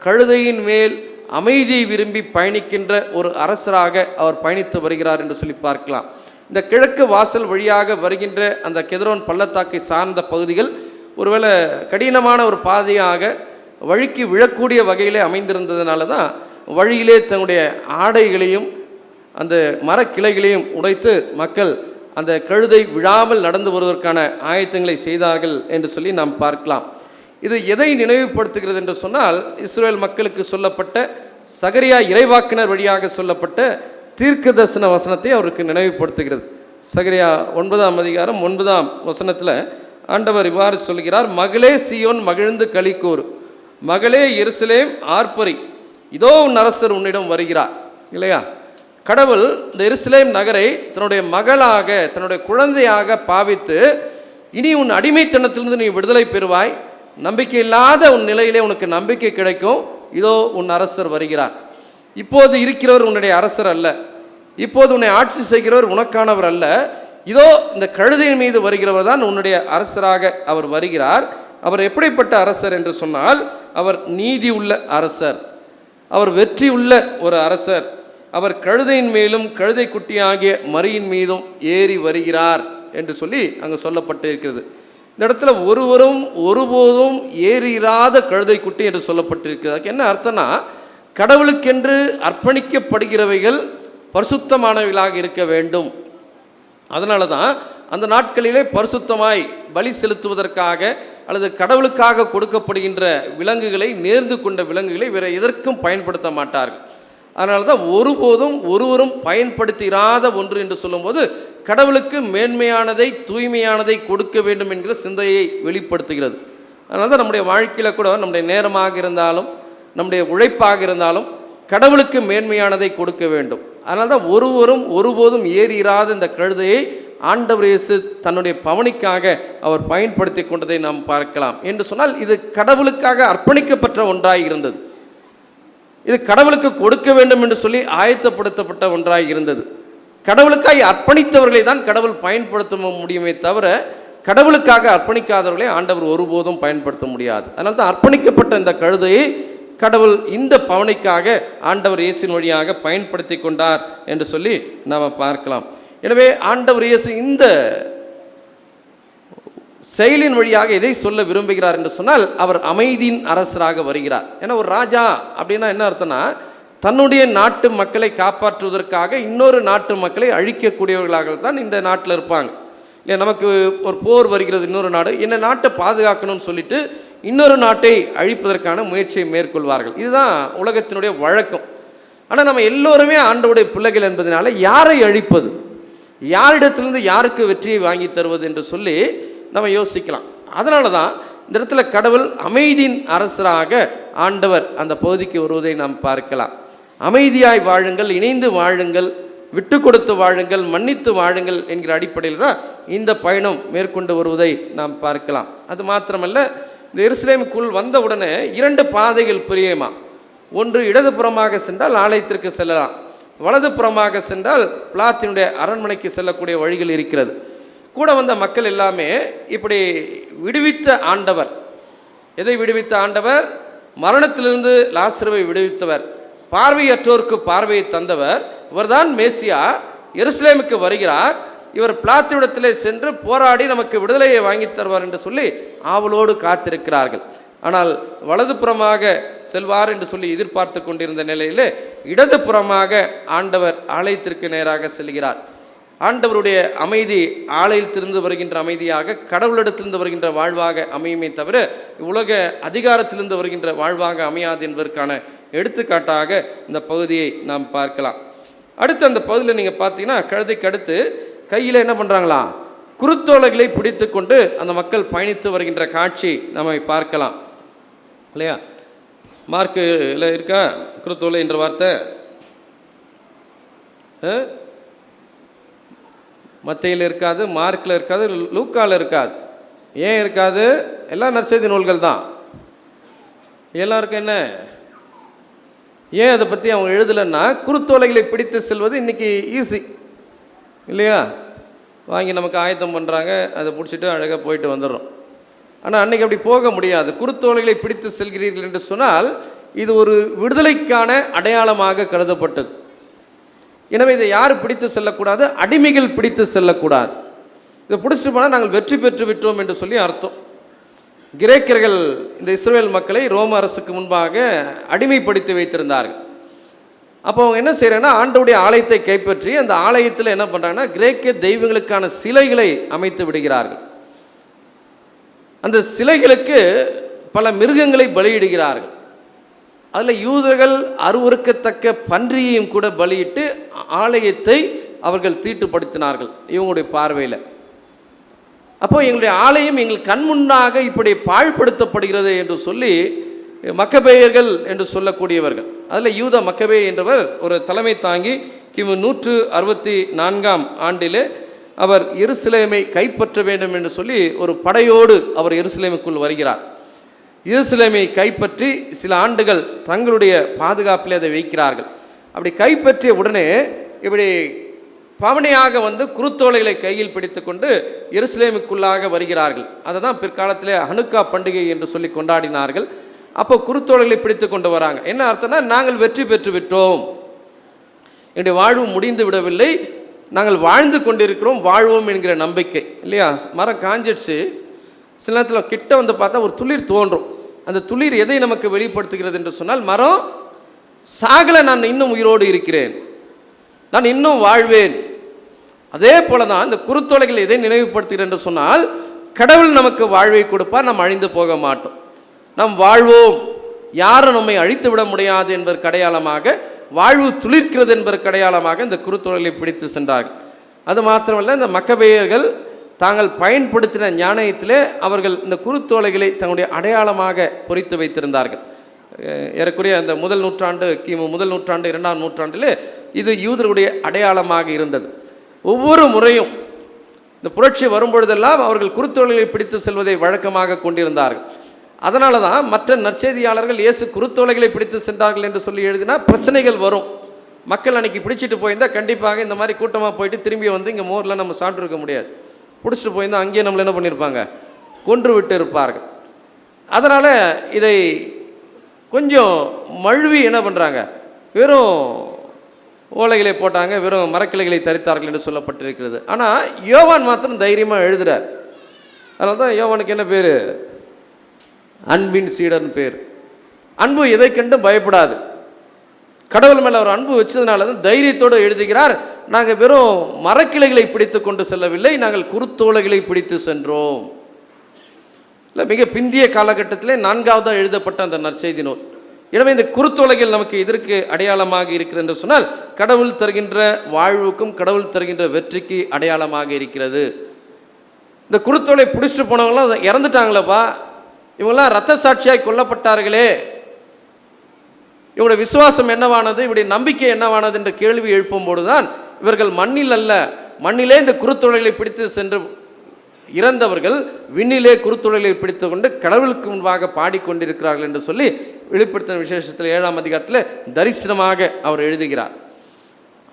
கழுதையின் மேல் அமைதியை விரும்பி பயணிக்கின்ற ஒரு அரசராக அவர் பயணித்து வருகிறார் என்று சொல்லி பார்க்கலாம். இந்த கிழக்கு வாசல் வழியாக வருகின்ற அந்த கெதரோன் பள்ளத்தாக்கை சார்ந்த பகுதிகள் ஒருவேளை கடினமான ஒரு பாதையாக வழிக்கு விழக்கூடிய வகையிலே அமைந்திருந்ததுனால தான் வழியிலே தன்னுடைய ஆடைகளையும் அந்த மரக்கிளைகளையும் உடைத்து மக்கள் அந்த கழுதை விழாமல் நடந்து வருவதற்கான ஆயத்தங்களை செய்தார்கள் என்று சொல்லி நாம் பார்க்கலாம். இது எதை நினைவுபடுத்துகிறது என்று சொன்னால், இஸ்ரேல் மக்களுக்கு சொல்லப்பட்ட சகரியா இறைவாக்கினர் வழியாக சொல்லப்பட்ட தீர்க்க தரிசன வசனத்தை அவருக்கு நினைவுபடுத்துகிறது. சகரியா 9ஆம் அதிகாரம் 9ஆம் வசனத்தில் ஆண்டவர் இவ்வாறு சொல்கிறார், மகளே சீயோன் மகிழ்ந்து களிக்கூறு, மகளே எருசலேம் ஆர்ப்பரி, இதோ உன் அரசர் உன்னிடம் வருகிறார். இல்லையா? கடவுள் இந்த எருசலேம் நகரை தன்னுடைய மகளாக தன்னுடைய குழந்தையாக பாவித்து, இனி உன் அடிமைத்தனத்திலிருந்து நீ விடுதலை பெறுவாய், நம்பிக்கை இல்லாத உன் நிலையிலே உனக்கு நம்பிக்கை கிடைக்கும், இதோ உன் அரசர் வருகிறார். இப்போது இருக்கிறவர் உன்னுடைய அரசர் அல்ல, இப்போது உன்னை ஆட்சி செய்கிறவர் உனக்கானவர் அல்ல, இதோ இந்த கழுதையின் மீது வருகிறவர் தான் உன்னுடைய அரசராக அவர் வருகிறார். அவர் எப்படிப்பட்ட அரசர் என்று சொன்னால், அவர் நீதி உள்ள அரசர், அவர் வெற்றி உள்ள ஒரு அரசர், அவர் கழுதையின் மேலும் கழுதை குட்டியாகிய மரியின் மீதும் ஏறி வருகிறார் என்று சொல்லி அங்கு சொல்லப்பட்டு இருக்கிறது. இந்த இடத்துல ஒருவரும் ஒருபோதும் ஏறிராத கழுதை குட்டி என்று சொல்லப்பட்டிருக்கிறது. அதுக்கு என்ன அர்த்தம்னா, கடவுளுக்கென்று அர்ப்பணிக்கப்படுகிறவைகள் பரிசுத்தமானவைகளாக இருக்க வேண்டும். அதனால தான் அந்த நாட்களிலே பரிசுத்தமாய் பலி செலுத்துவதற்காக அல்லது கடவுளுக்காக கொடுக்கப்படுகின்ற விலங்குகளை, நேர்ந்து கொண்ட விலங்குகளை வேறு எதற்கும் பயன்படுத்த மாட்டார்கள். அதனால தான் ஒருபோதும் ஒருவரும் பயன்படுத்திராத ஒன்று என்று சொல்லும்போது கடவுளுக்கு மேன்மையானதை, தூய்மையானதை கொடுக்க வேண்டும் என்கிற சிந்தையை வெளிப்படுத்துகிறது. அதனால தான் நம்முடைய வாழ்க்கையில் கூட நம்முடைய நேரமாக இருந்தாலும் நம்முடைய உழைப்பாக இருந்தாலும் கடவுளுக்கு மேன்மையானதை கொடுக்க வேண்டும். அதனால தான் ஒருவரும் ஒருபோதும் ஏறிராத இந்த கழுதையை ஆண்டவர் இயேசு தன்னுடைய பவனிக்காக அவர் பயன்படுத்தி கொண்டதை நாம் பார்க்கலாம். என்று சொன்னால் இது கடவுளுக்காக அர்ப்பணிக்கப்பட்ட ஒன்றாய் இருந்தது, இது கடவுளுக்கு கொடுக்க வேண்டும் என்று சொல்லி ஆயத்தப்படுத்தப்பட்ட ஒன்றாய் இருந்தது. கடவுளுக்காக அர்ப்பணித்தவர்களை தான் கடவுள் பயன்படுத்த முடியுமே தவிர கடவுளுக்காக அர்ப்பணிக்காதவர்களை ஆண்டவர் ஒருபோதும் பயன்படுத்த முடியாது. அதனால தான் அர்ப்பணிக்கப்பட்ட இந்த கழுதையை கடவுள் இந்த பவனிக்காக ஆண்டவர் இயேசுவின் வழியாக பயன்படுத்தி கொண்டார் என்று சொல்லி நாம் பார்க்கலாம். எனவே ஆண்டவர் இயேசு இந்த செயலின் வழியாக எதை சொல்ல விரும்புகிறார் என்று சொன்னால், அவர் அமைதியின் அரசராக வருகிறார். ஏன்னா ஒரு ராஜா அப்படின்னா என்ன அர்த்தம்னா, தன்னுடைய நாட்டு மக்களை காப்பாற்றுவதற்காக இன்னொரு நாட்டு மக்களை அழிக்கக்கூடியவர்களாகத்தான் இந்த நாட்டில் இருப்பாங்க. இல்லை, நமக்கு ஒரு போர் வருகிறது, இன்னொரு நாடு இந்த நாட்டை பாதுகாக்கணும்னு சொல்லிட்டு இன்னொரு நாட்டை அழிப்பதற்கான முயற்சியை மேற்கொள்வார்கள். இதுதான் உலகத்தினுடைய வழக்கம். ஆனால் நம்ம எல்லோருமே ஆண்டவருடைய பிள்ளைகள் என்பதனால யாரை அழிப்பது, யாரிடத்திலிருந்து யாருக்கு வெற்றியை வாங்கி தருவது என்று சொல்லி நம்ம யோசிக்கலாம். அதனால தான் இந்த இடத்துல கடவுள் அமைதியின் அரசராக ஆண்டவர் அந்த பகுதிக்கு வருவதை நாம் பார்க்கலாம். அமைதியாய் வாழுங்கள், இணைந்து வாழுங்கள், விட்டு கொடுத்து வாழுங்கள், மன்னித்து வாழுங்கள் என்கிற அடிப்படையில் தான் இந்த பயணம் மேற்கொண்டு வருவதை நாம் பார்க்கலாம். அது மாத்திரமல்ல, இந்த எருசலேமுக்குள் வந்த உடனே 2 பாதைகள் பிரியமா. ஒன்று இடதுபுறமாக சென்றால் ஆலயத்திற்கு செல்லலாம், வலதுபுறமாக சென்றால் பிளாத்தினுடைய அரண்மனைக்கு செல்லக்கூடிய வழிகள் இருக்கிறது. கூட வந்த மக்கள் எல்லாமே இப்படி விடுவித்த ஆண்டவர், எதை விடுவித்த ஆண்டவர்? மரணத்திலிருந்து லாசருவை விடுவித்தவர், பார்வையற்றோருக்கு பார்வையை தந்தவர், இவர்தான் மேசியா, எருசலேமுக்கு வருகிறார், இவர் பிளாத்திடத்திலே சென்று போராடி நமக்கு விடுதலையை வாங்கி தருவார் என்று சொல்லி ஆவலோடு காத்திருக்கிறார்கள். ஆனால் வலதுபுறமாக செல்வார் என்று சொல்லி எதிர்பார்த்து கொண்டிருந்த நிலையிலே இடதுபுறமாக ஆண்டவர் ஆலயத்திற்கு நேராக செல்கிறார். ஆண்டவருடைய அமைதி ஆலயத்திலிருந்து வருகின்ற அமைதியாக, கடவுளிடத்திலிருந்து வருகின்ற வாழ்வாக அமையுமே தவிர உலக அதிகாரத்திலிருந்து வருகின்ற வாழ்வாக அமையாது என்பதற்கான எடுத்துக்காட்டாக இந்த பகுதியை நாம் பார்க்கலாம். அடுத்து அந்த பகுதியில் நீங்கள் பார்த்தீங்கன்னா, கழுதைக்கு அடுத்து கையில் என்ன பண்ணுறாங்களா? குருத்தோலைகளை பிடித்து கொண்டு அந்த மக்கள் பயணித்து வருகின்ற காட்சி நம்ம பார்க்கலாம் இல்லையா? மார்க்கில் இருக்கா குருத்தோலை என்ற வார்த்தை? மத்தேயில இருக்காது, மார்க்கில் இருக்காது, லூக்காவில் இருக்காது. ஏன் இருக்காது? எல்லாம் நற்செய்தி நூல்கள் தான். எல்லாருக்கும் என்ன, ஏன் அதை பற்றி அவங்க எழுதலைன்னா, குருத்தோலைகளை பிடித்து செல்வது இன்றைக்கி ஈஸி இல்லையா? வாங்கி நமக்கு ஆயத்தம் பண்ணுறாங்க, அதை பிடிச்சிட்டு அழகாக போயிட்டு வந்துடுறோம். ஆனால் அன்றைக்கி அப்படி போக முடியாது. குருத்தோலைகளை பிடித்து செல்கிறீர்கள் என்று சொன்னால் இது ஒரு விடுதலைக்கான அடையாளமாக கருதப்பட்டது. எனவே இதை யார் பிடித்து செல்லக்கூடாது? அடிமைகள் பிடித்து செல்லக்கூடாது. இதை பிடிச்சிட்டு போனால் நாங்கள் வெற்றி பெற்று விட்டோம் என்று சொல்லி அர்த்தம். கிரேக்கர்கள் இந்த இஸ்ரேல் மக்களை ரோம அரசுக்கு முன்பாக அடிமைப்படுத்தி வைத்திருந்தார்கள். அப்போ அவங்க என்ன செய்கிறாங்கன்னா, ஆண்டவருடைய ஆலயத்தை கைப்பற்றி அந்த ஆலயத்தில் என்ன பண்ணுறாங்கன்னா, கிரேக்க தெய்வங்களுக்கான சிலைகளை அமைத்து விடுகிறார்கள். அந்த சிலைகளுக்கு பல மிருகங்களை பலியிடுகிறார்கள். அதில் யூதர்கள் அருவருக்கத்தக்க பன்றியையும் கூட பலியிட்டு ஆலயத்தை அவர்கள் தீட்டுப்படுத்தினார்கள் இவங்களுடைய பார்வையில். அப்போ எங்களுடைய ஆலயம் எங்கள் கண் முன்னாக இப்படி பாழ்படுத்தப்படுகிறது என்று சொல்லி மக்கபேயர்கள் என்று சொல்லக்கூடியவர்கள், அதில் யூத மக்கபே என்றவர் ஒரு தலைமை தாங்கி கிமு 164ஆம் ஆண்டிலே அவர் எருசலேமை கைப்பற்ற வேண்டும் என்று சொல்லி ஒரு படையோடு அவர் எருசலேமுக்குள் வருகிறார். எருசலேமை கைப்பற்றி சில ஆண்டுகள் தங்களுடைய பாதுகாப்பில் அதை வைக்கிறார்கள். அப்படி கைப்பற்றிய உடனே இப்படி பவனியாக வந்து குருத்தோலைகளை கையில் பிடித்து கொண்டு எருசலேமுக்குள்ளாக வருகிறார்கள். அதை தான் பிற்காலத்திலே ஹனுக்கா பண்டிகை என்று சொல்லி கொண்டாடினார்கள். அப்போ குருத்தோலைகளை பிடித்து கொண்டு வராங்க. என்ன அர்த்தம்னா, நாங்கள் வெற்றி பெற்று விட்டோம், என்னுடைய வாழ்வு முடிந்து விடவில்லை, நாங்கள் வாழ்ந்து கொண்டிருக்கிறோம், வாழ்வோம் என்கிற நம்பிக்கை இல்லையா? மரம் காஞ்சிடுச்சு, சில நேரத்தில் கிட்ட வந்து பார்த்தா ஒரு துளிர் தோன்றும். அந்த துளிர் எதை நமக்கு வெளிப்படுத்துகிறது என்று சொன்னால், மரம் சாகலை, நான் இன்னும் உயிரோடு இருக்கிறேன், நான் இன்னும் வாழ்வேன். அதே போல தான் இந்த குருத்தோலைகள் எதை நினைவுபடுத்துகிறேன் என்று சொன்னால், கடவுள் நமக்கு வாழ்வை கொடுப்பார், நாம் அழிந்து போக மாட்டோம், நாம் வாழ்வோம், யாரும் நம்மை அழித்து விட முடியாது என்பதற்கு அடையாளமாக, வாழ்வு துளிர்க்கிறது என்பதற்கு அடையாளமாக இந்த குருத்தோலைகளை பிடித்து சென்றார்கள். அது மாத்திரமல்ல, இந்த மக்கபேயர்கள் தாங்கள் பயன்படுத்தின ஞானயத்திலே அவர்கள் இந்த குருத்தோலைகளை தங்களுடைய அடையாளமாக பொறித்து வைத்திருந்தார்கள். ஏறக்குறைய அந்த முதல் நூற்றாண்டு, கிமு முதல் நூற்றாண்டு 2ஆம் நூற்றாண்டில் இது யூதருடைய அடையாளமாக இருந்தது. ஒவ்வொரு முறையும் இந்த புரட்சி வரும்பொழுதெல்லாம் அவர்கள் குருத்தோலைகளை பிடித்து செல்வதை வழக்கமாக கொண்டிருந்தார்கள். அதனால தான் மற்ற நற்செய்தியாளர்கள் இயேசு குருத்தோலைகளை பிடித்து சென்றார்கள் என்று சொல்லி எழுதினா பிரச்சனைகள் வரும். மக்கள் அன்றைக்கி பிடிச்சிட்டு போயிருந்தால் கண்டிப்பாக இந்த மாதிரி கூட்டமாக போயிட்டு திரும்பி வந்து இங்கே மோரில் நம்ம சாப்பிட்ருக்க முடியாது. பிடிச்சிட்டு போயிருந்தால் அங்கேயே நம்மளை என்ன பண்ணியிருப்பாங்க, கொன்று விட்டு இருப்பார்கள். அதனால் இதை கொஞ்சம் மழுவி என்ன பண்ணுறாங்க, வெறும் ஓலைகளை போட்டாங்க, வெறும் மரக்கிளைகளை தரித்தார்கள் என்று சொல்லப்பட்டிருக்கிறது. ஆனால் யோவான் மாத்திரம் தைரியமாக எழுதுகிறார். அதனால தான் யோவானுக்கு என்ன பேர், அன்பின் சீடர்னு பேர். அன்பு எதை கண்டும் பயப்படாது. கடவுள் மேலே அவர் அன்பு வச்சதுனால தான் தைரியத்தோடு எழுதுகிறார், நாங்கள் வெறும் மரக்கிளைகளை பிடித்து கொண்டு செல்லவில்லை, நாங்கள் குருத்தோலைகளை பிடித்து சென்றோம். இல்லை, மிக பிந்திய காலகட்டத்திலே 4ஆவதாக எழுதப்பட்ட அந்த நற்செய்தி நூல். எனவே இந்த குருத்தோலைகள் நமக்கு இதற்கு அடையாளமாக இருக்கிறது என்று சொன்னால், கடவுள் தருகின்ற வாழ்வுக்கும் கடவுள் தருகின்ற வெற்றிக்கு அடையாளமாக இருக்கிறது. இந்த குருத்தோலை பிடிச்சிட்டு போனவங்களாம் இறந்துட்டாங்களப்பா, இவங்களாம் இரத்த சாட்சியாய் கொல்லப்பட்டார்களே, இவங்களுடைய விசுவாசம் என்னவானது, இவருடைய நம்பிக்கை என்னவானது என்ற கேள்வி எழுப்பும்போது தான் இவர்கள் மண்ணில் அல்ல, மண்ணிலே இந்த குருத்தோலைகளை பிடித்து சென்று இறந்தவர்கள் விண்ணிலே குருத்தோலைகளை பிடித்து கொண்டு கடவுளுக்கு முன்பாக பாடிக்கொண்டிருக்கிறார்கள் என்று சொல்லி வெளிப்படுத்தின விசேஷத்தில் 7ஆம் அதிகாரத்தில் தரிசனமாக அவர் எழுதுகிறார்.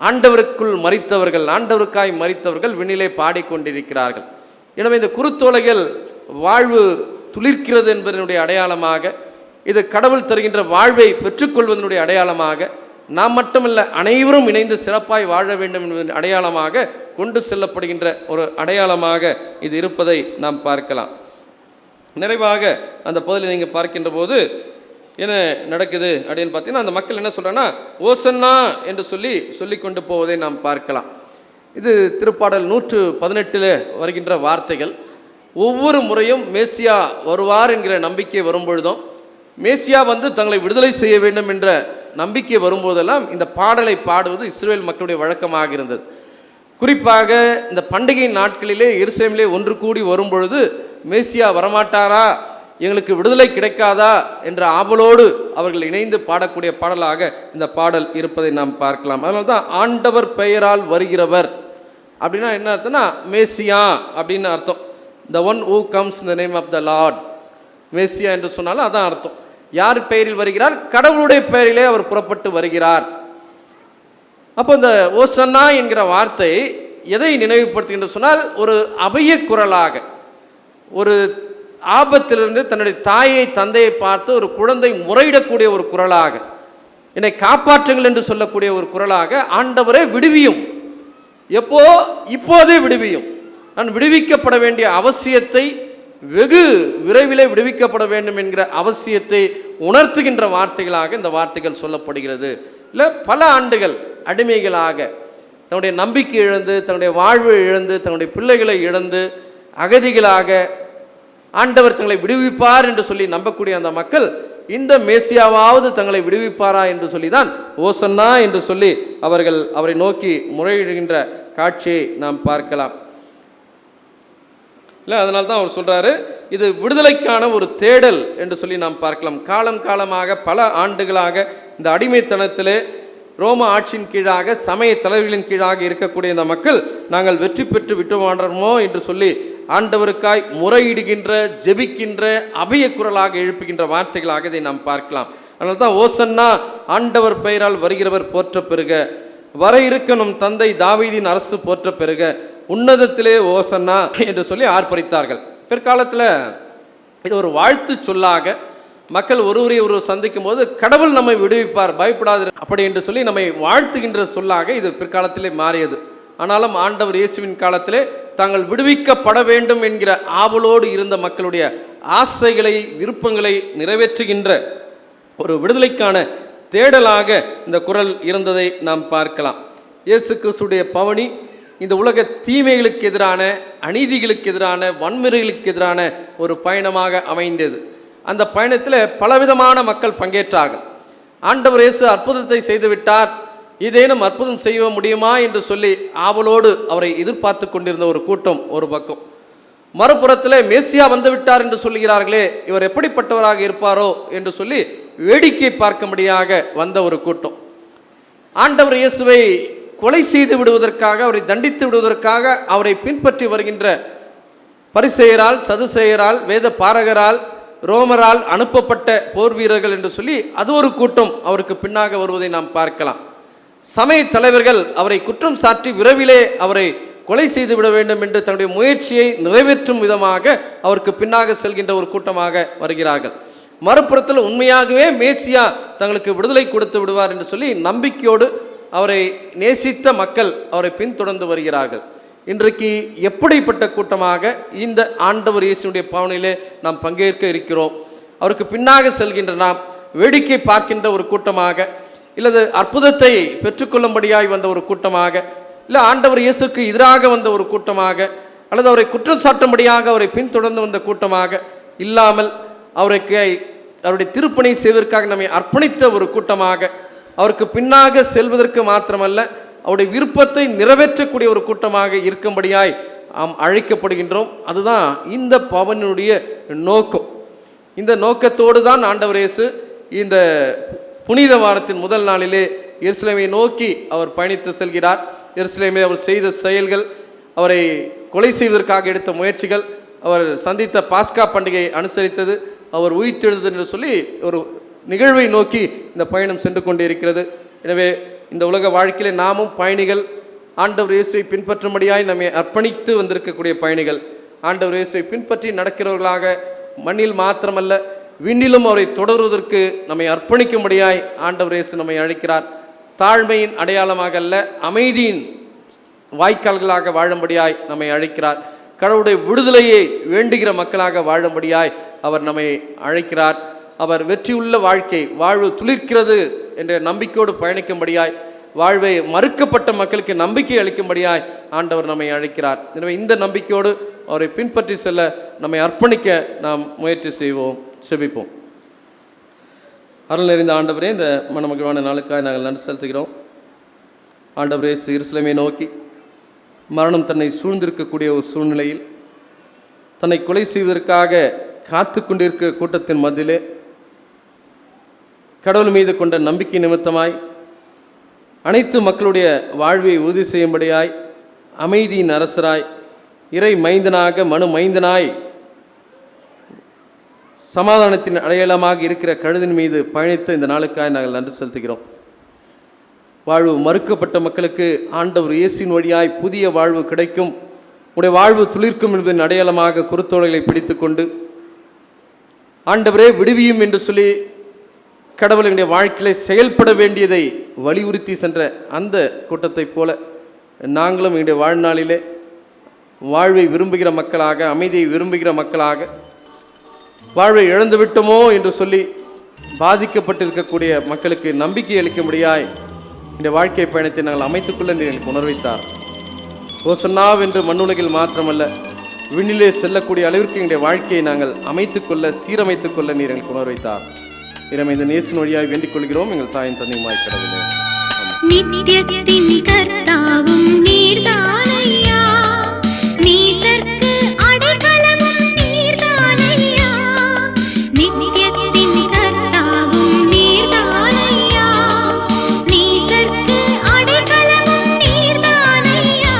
ஆண்டவருக்குள் மரித்தவர்கள், ஆண்டவருக்காய் மரித்தவர்கள் விண்ணிலே பாடிக்கொண்டிருக்கிறார்கள். எனவே இந்த குருத்தோலைகள் வாழ்வு துளிர்க்கிறது என்பதனுடைய அடையாளமாக, இது கடவுள் தருகின்ற வாழ்வை பெற்றுக்கொள்வதனுடைய அடையாளமாக, நாம் மட்டுமல்ல அனைவரும் இணைந்து சிறப்பாய் வாழ வேண்டும் என்பதன் அடையாளமாக கொண்டு செல்லப்படுகின்ற ஒரு அடையாளமாக இது இருப்பதை நாம் பார்க்கலாம். நிறைவாக அந்த பகுதியில் நீங்கள் பார்க்கின்ற போது என்ன நடக்குது அப்படின்னு பார்த்தீங்கன்னா, அந்த மக்கள் என்ன சொல்கிறாங்கன்னா, ஓசன்னா என்று சொல்லி கொண்டு போவதை நாம் பார்க்கலாம். இது திருப்பாடல் 118 வருகின்ற வார்த்தைகள். ஒவ்வொரு முறையும் மேசியா வருவார் என்கிற நம்பிக்கை வரும்பொழுதும், மேசியா வந்து தங்களை விடுதலை செய்ய வேண்டும் என்ற நம்பிக்கை வரும்போதெல்லாம் இந்த பாடலை பாடுவது இஸ்ரேல் மக்களுடைய வழக்கமாக இருந்தது. குறிப்பாக இந்த பண்டிகை நாட்களிலே எருசலேமிலே ஒன்று கூடி வரும்பொழுது மேசியா வரமாட்டாரா, எங்களுக்கு விடுதலை கிடைக்காதா என்ற ஆவலோடு அவர்கள் இணைந்து பாடக்கூடிய பாடலாக இந்த பாடல் இருப்பதை நாம் பார்க்கலாம். அதனால தான் ஆண்டவர் பெயரால் வருகிறவர் அப்படின்னா என்ன அர்த்தம்னா மேசியா அப்படின்னு அர்த்தம். the one who comes in the name of the Lord, மேசியா என்று சொன்னாலும் அதான் அர்த்தம். யார் பெயரில் வருகிறார்? கடவுளுடைய பெயரிலே அவர் புறப்பட்டு வருகிறார். அப்போ இந்த ஓசன்னா என்கிற வார்த்தை எதை நினைவுபடுத்துகின்ற சொன்னால், ஒரு அபய குரலாக, ஒரு ஆபத்திலிருந்து தன்னுடைய தாயை தந்தையை பார்த்து ஒரு குழந்தை முறையிடக்கூடிய ஒரு குரலாக, என்னை காப்பாற்றுங்கள் என்று சொல்லக்கூடிய ஒரு குரலாக, ஆண்டவரே விடுவியும், எப்போ இப்போதே விடுவியும், நான் விடுவிக்கப்பட வேண்டிய அவசியத்தை, வெகு விரைவிலே விடுவிக்கப்பட வேண்டும் என்கிற அவசியத்தை உணர்த்துகின்ற வார்த்தைகளாக இந்த வார்த்தைகள் சொல்லப்படுகிறது. இல்லை, பல ஆண்டுகள் அடிமைகளாக தன்னுடைய நம்பிக்கை இழந்து, தன்னுடைய வாழ்வு இழந்து, தன்னுடைய பிள்ளைகளை இழந்து, அகதிகளாக ஆண்டவர் தங்களை விடுவிப்பார் என்று சொல்லி நம்பக்கூடிய அந்த மக்கள் இந்த மேசியாவாவது தங்களை விடுவிப்பாரா என்று சொல்லி தான் ஓசன்னா என்று சொல்லி அவர்கள் அவரை நோக்கி முறையிடுகின்ற காட்சியை நாம் பார்க்கலாம். இல்லை, அதனால தான் அவர் சொல்கிறாரு, இது விடுதலைக்கான ஒரு தேடல் என்று சொல்லி நாம் பார்க்கலாம். காலம் காலமாக பல ஆண்டுகளாக இந்த அடிமைத்தனத்திலே ரோம ஆட்சியின் கீழாக, சமய தலைவர்களின் கீழாக இருக்கக்கூடிய இந்த மக்கள் நாங்கள் வெற்றி பெற்று விட்டுவாண்டோமோ என்று சொல்லி ஆண்டவருக்காய் முறையிடுகின்ற, ஜெபிக்கின்ற, அபய குரலாக எழுப்புகின்ற வார்த்தைகளாக இதை நாம் பார்க்கலாம். அதனால தான் ஓசன்னா ஆண்டவர் பெயரால் வருகிறவர் போற்ற பெறுக, வர இருக்க நம் தந்தை தாவீதின் அரசு போற்ற பெறுக, உன்னதத்திலே ஓசன்னா என்று சொல்லி ஆர்ப்பரித்தார்கள். பிற்காலத்தில் இது ஒரு வாழ்த்து சொல்லாக மக்கள் ஒருவரை ஒருவர் சந்திக்கும் போது கடவுள் நம்மை விடுவிப்பார், பயப்படாது அப்படி என்று சொல்லி நம்மை வாழ்த்துகின்ற சொல்லாக இது பிற்காலத்திலே மாறியது. ஆனாலும் ஆண்டவர் இயேசுவின் காலத்திலே தாங்கள் விடுவிக்கப்பட வேண்டும் என்கிற ஆவலோடு இருந்த மக்களுடைய ஆசைகளை, விருப்பங்களை நிறைவேற்றுகின்ற ஒரு விடுதலைக்கான தேடலாக இந்த குரல் இருந்ததை நாம் பார்க்கலாம். இயேசு கிறிஸ்துடைய பவனி இந்த உலக தீமைகளுக்கு எதிரான, அநீதிகளுக்கு எதிரான, வன்முறைகளுக்கு எதிரான ஒரு பயணமாக அமைந்தது. அந்த பயணத்தில் பலவிதமான மக்கள் பங்கேற்றார்கள். ஆண்டவர் இயேசு அற்புதத்தை செய்துவிட்டார், இதேனும் அற்புதம் செய்ய முடியுமா என்று சொல்லி ஆவலோடு அவரை எதிர்பார்த்து கொண்டிருந்த ஒரு கூட்டம் ஒரு பக்கம். மறுபுறத்தில் மேசியா வந்து விட்டார் என்று சொல்லுகிறார்களே, இவர் எப்படிப்பட்டவராக இருப்பாரோ என்று சொல்லி வேடிக்கை பார்க்கும்படியாக வந்த ஒரு கூட்டம். ஆண்டவர் இயேசுவை கொலை செய்து விடுவதற்காக, அவரை தண்டித்து விடுவதற்காக அவரை பின்பற்றி வருகின்ற பரிசேயரால், சதுசேயரால், வேத பாரகரால், ரோமரால் அனுப்பப்பட்ட போர் வீரர்கள் என்று சொல்லி அது ஒரு கூட்டம் அவருக்கு பின்னாக வருவதை நாம் பார்க்கலாம். சமய தலைவர்கள் அவரை குற்றம் சாட்டி விரைவிலே அவரை கொலை செய்து விட வேண்டும் என்று தன்னுடைய முயற்சியை நிறைவேற்றும் விதமாக அவருக்கு பின்னாக செல்கின்ற ஒரு கூட்டமாக வருகிறார்கள். மறுபுறத்தில் உண்மையாகவே மேசியா தங்களுக்கு விடுதலை கொடுத்து விடுவார் என்று சொல்லி நம்பிக்கையோடு அவரை நேசித்த மக்கள் அவரை பின்தொடர்ந்து வருகிறார்கள். இன்றைக்கு எப்படிப்பட்ட கூட்டமாக இந்த ஆண்டவர் இயேசுடைய பாவனையிலே நாம் பங்கேற்க இருக்கிறோம்? அவருக்கு பின்னாக செல்கின்ற நாம் வேடிக்கை பார்க்கின்ற ஒரு கூட்டமாக, இல்லது அற்புதத்தை பெற்றுக்கொள்ளும்படியாய் வந்த ஒரு கூட்டமாக, இல்லை ஆண்டவர் இயேசுக்கு எதிராக வந்த ஒரு கூட்டமாக, அல்லது அவரை குற்றம் சாட்டும்படியாக அவரை பின்தொடர்ந்து வந்த கூட்டமாக இல்லாமல், அவருடைய திருப்பணி செய்வதற்காக நம்மை அர்ப்பணித்த ஒரு கூட்டமாக, அவருக்கு பின்னாக செல்வதற்கு மாத்திரமல்ல அவருடைய விருப்பத்தை நிறைவேற்றக்கூடிய ஒரு கூட்டமாக இருக்கும்படியாய் நாம் அழைக்கப்படுகின்றோம். அதுதான் இந்த பவனுடைய நோக்கம். இந்த நோக்கத்தோடு தான் ஆண்டவர் இயேசு இந்த புனித வாரத்தின் முதல் நாளிலே எருசலேமை நோக்கி அவர் பயணித்து செல்கிறார். எருசலேமை அவர் செய்த செயல்கள், அவரை கொலை செய்வதற்காக எடுத்த முயற்சிகள், அவர் சந்தித்த பாஸ்கா பண்டிகையை அனுசரித்தது, அவர் உயிர்த்தெழுது என்று சொல்லி ஒரு நிகழ்வை நோக்கி இந்த பயணம் சென்று கொண்டே இருக்கிறது. எனவே இந்த உலக வாழ்க்கையிலே நாமும் பயணிகள், ஆண்டவர் இயேசுவை பின்பற்றும்படியாய் நம்மை அர்ப்பணித்து வந்திருக்கக்கூடிய பயணிகள். ஆண்டவர் இயேசுவை பின்பற்றி நடக்கிறவர்களாக மண்ணில் மாத்திரமல்ல விண்ணிலும் அவரை தொடருவதற்கு நம்மை அர்ப்பணிக்கும்படியாய் ஆண்டவர் இயேசு நம்மை அழைக்கிறார். தாழ்மையின் அடையாளமாக அல்ல, அமைதியின் வாய்க்கால்களாக வாழும்படியாய் நம்மை அழைக்கிறார். கடவுளுடைய விடுதலையை வேண்டுகிற மக்களாக வாழும்படியாய் அவர் நம்மை அழைக்கிறார். அவர் வெற்றியுள்ள வாழ்க்கை, வாழ்வு துளிர்க்கிறது என்ற நம்பிக்கையோடு பயணிக்கும்படியாய், வாழ்வை மறுக்கப்பட்ட மக்களுக்கு நம்பிக்கை அளிக்கும்படியாய் ஆண்டவர் நம்மை அழைக்கிறார். எனவே இந்த நம்பிக்கையோடு அவரை பின்பற்றி செல்ல நம்மை அர்ப்பணிக்க நாம் முயற்சி செய்வோம், செபிப்போம். அருள் நிறைந்த ஆண்டவரே, இந்த மனமகிழ்வான நாளுக்காக நாங்கள் நன்றி செலுத்துகிறோம். ஆண்டவரே, எருசலேமை நோக்கி மரணம் தன்னை சூழ்ந்திருக்கக்கூடிய ஒரு சூழ்நிலையில் தன்னை கொலை செய்வதற்காக காத்து கொண்டிருக்கிற கூட்டத்தின் மத்தியிலே கடவுள் மீது கொண்ட நம்பிக்கை நிமித்தமாய் அனைத்து மக்களுடைய வாழ்வை உறுதி செய்யும்படியாய் அமைதியின் அரசராய் இறை மைந்தனாக மனு மைந்தனாய் சமாதானத்தின் அடையாளமாக இருக்கிற கழுதின் மீது பயணித்த இந்த நாளுக்காக நாங்கள் நன்றி செலுத்துகிறோம். வாழ்வு மறுக்கப்பட்ட மக்களுக்கு ஆண்டவர் இயேசுவின் வழியாய் புதிய வாழ்வு கிடைக்கும், உடைய வாழ்வு துளிர்க்கும் என்பதன் அடையாளமாக குருத்தோலைகளை பிடித்து கொண்டு ஆண்டவரே விடுவியும் என்று சொல்லி கடவுளுடைய வாழ்க்கையில செயல்பட வேண்டியதை வலியுறுத்தி சென்ற அந்த கூட்டத்தைப் போல நாங்களும் எங்களுடைய வாழ்நாளிலே வாழ்வை விரும்புகிற மக்களாக, அமைதியை விரும்புகிற மக்களாக, வாழ்வை இழந்து விட்டோமோ என்று சொல்லி பாதிக்கப்பட்டிருக்கக்கூடிய மக்களுக்கு நம்பிக்கை அளிக்கும்படியாய் இந்த வாழ்க்கை பயணத்தை நாங்கள் அமைத்துக்கொள்ள எங்களுக்கு உணர்வைத்தார். ஓசன்னாவென்று மண்ணுலகில் மாத்திரமல்ல விண்ணிலே செல்லக்கூடிய அளவிற்கு எங்களுடைய வாழ்க்கையை நாங்கள் அமைத்துக்கொள்ள சீரமைத்துக்கொள்ள நீர் எங்களுக்கு உணர்வைத்தார். இந்த நேசின் வழியாய் வேண்டிக் கொள்கிறோம் எங்கள் தாயின் தந்தையுமாய் கடவுளே. நித்தியத்தின் கர்த்தாவும் நீர்தானையா, நீசர்க்கு அடைக்கலமும் நீர்தானையா. நித்தியத்தின் கர்த்தாவும் நீர்தானையா, நீசர்க்கு அடைக்கலமும் நீர்தானையா.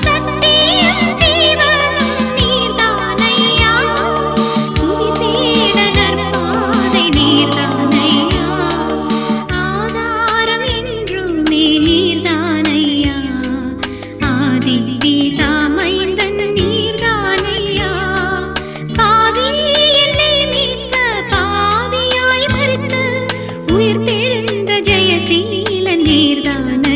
சத்தியம் ஜீவனும் நீர்தானையா, சுவிசேஷ நற்பாதை நீர்தானையா. ஆதாரம் என்றுமே நீர்தானையா, ஆதி பிதா மைந்தன் நீர்தானையா. பாவி என்னை மீட்க பாவியாய் மரித்து உயிர்த்தெழுந்த ஜெயசீலன் நீர்தானையா.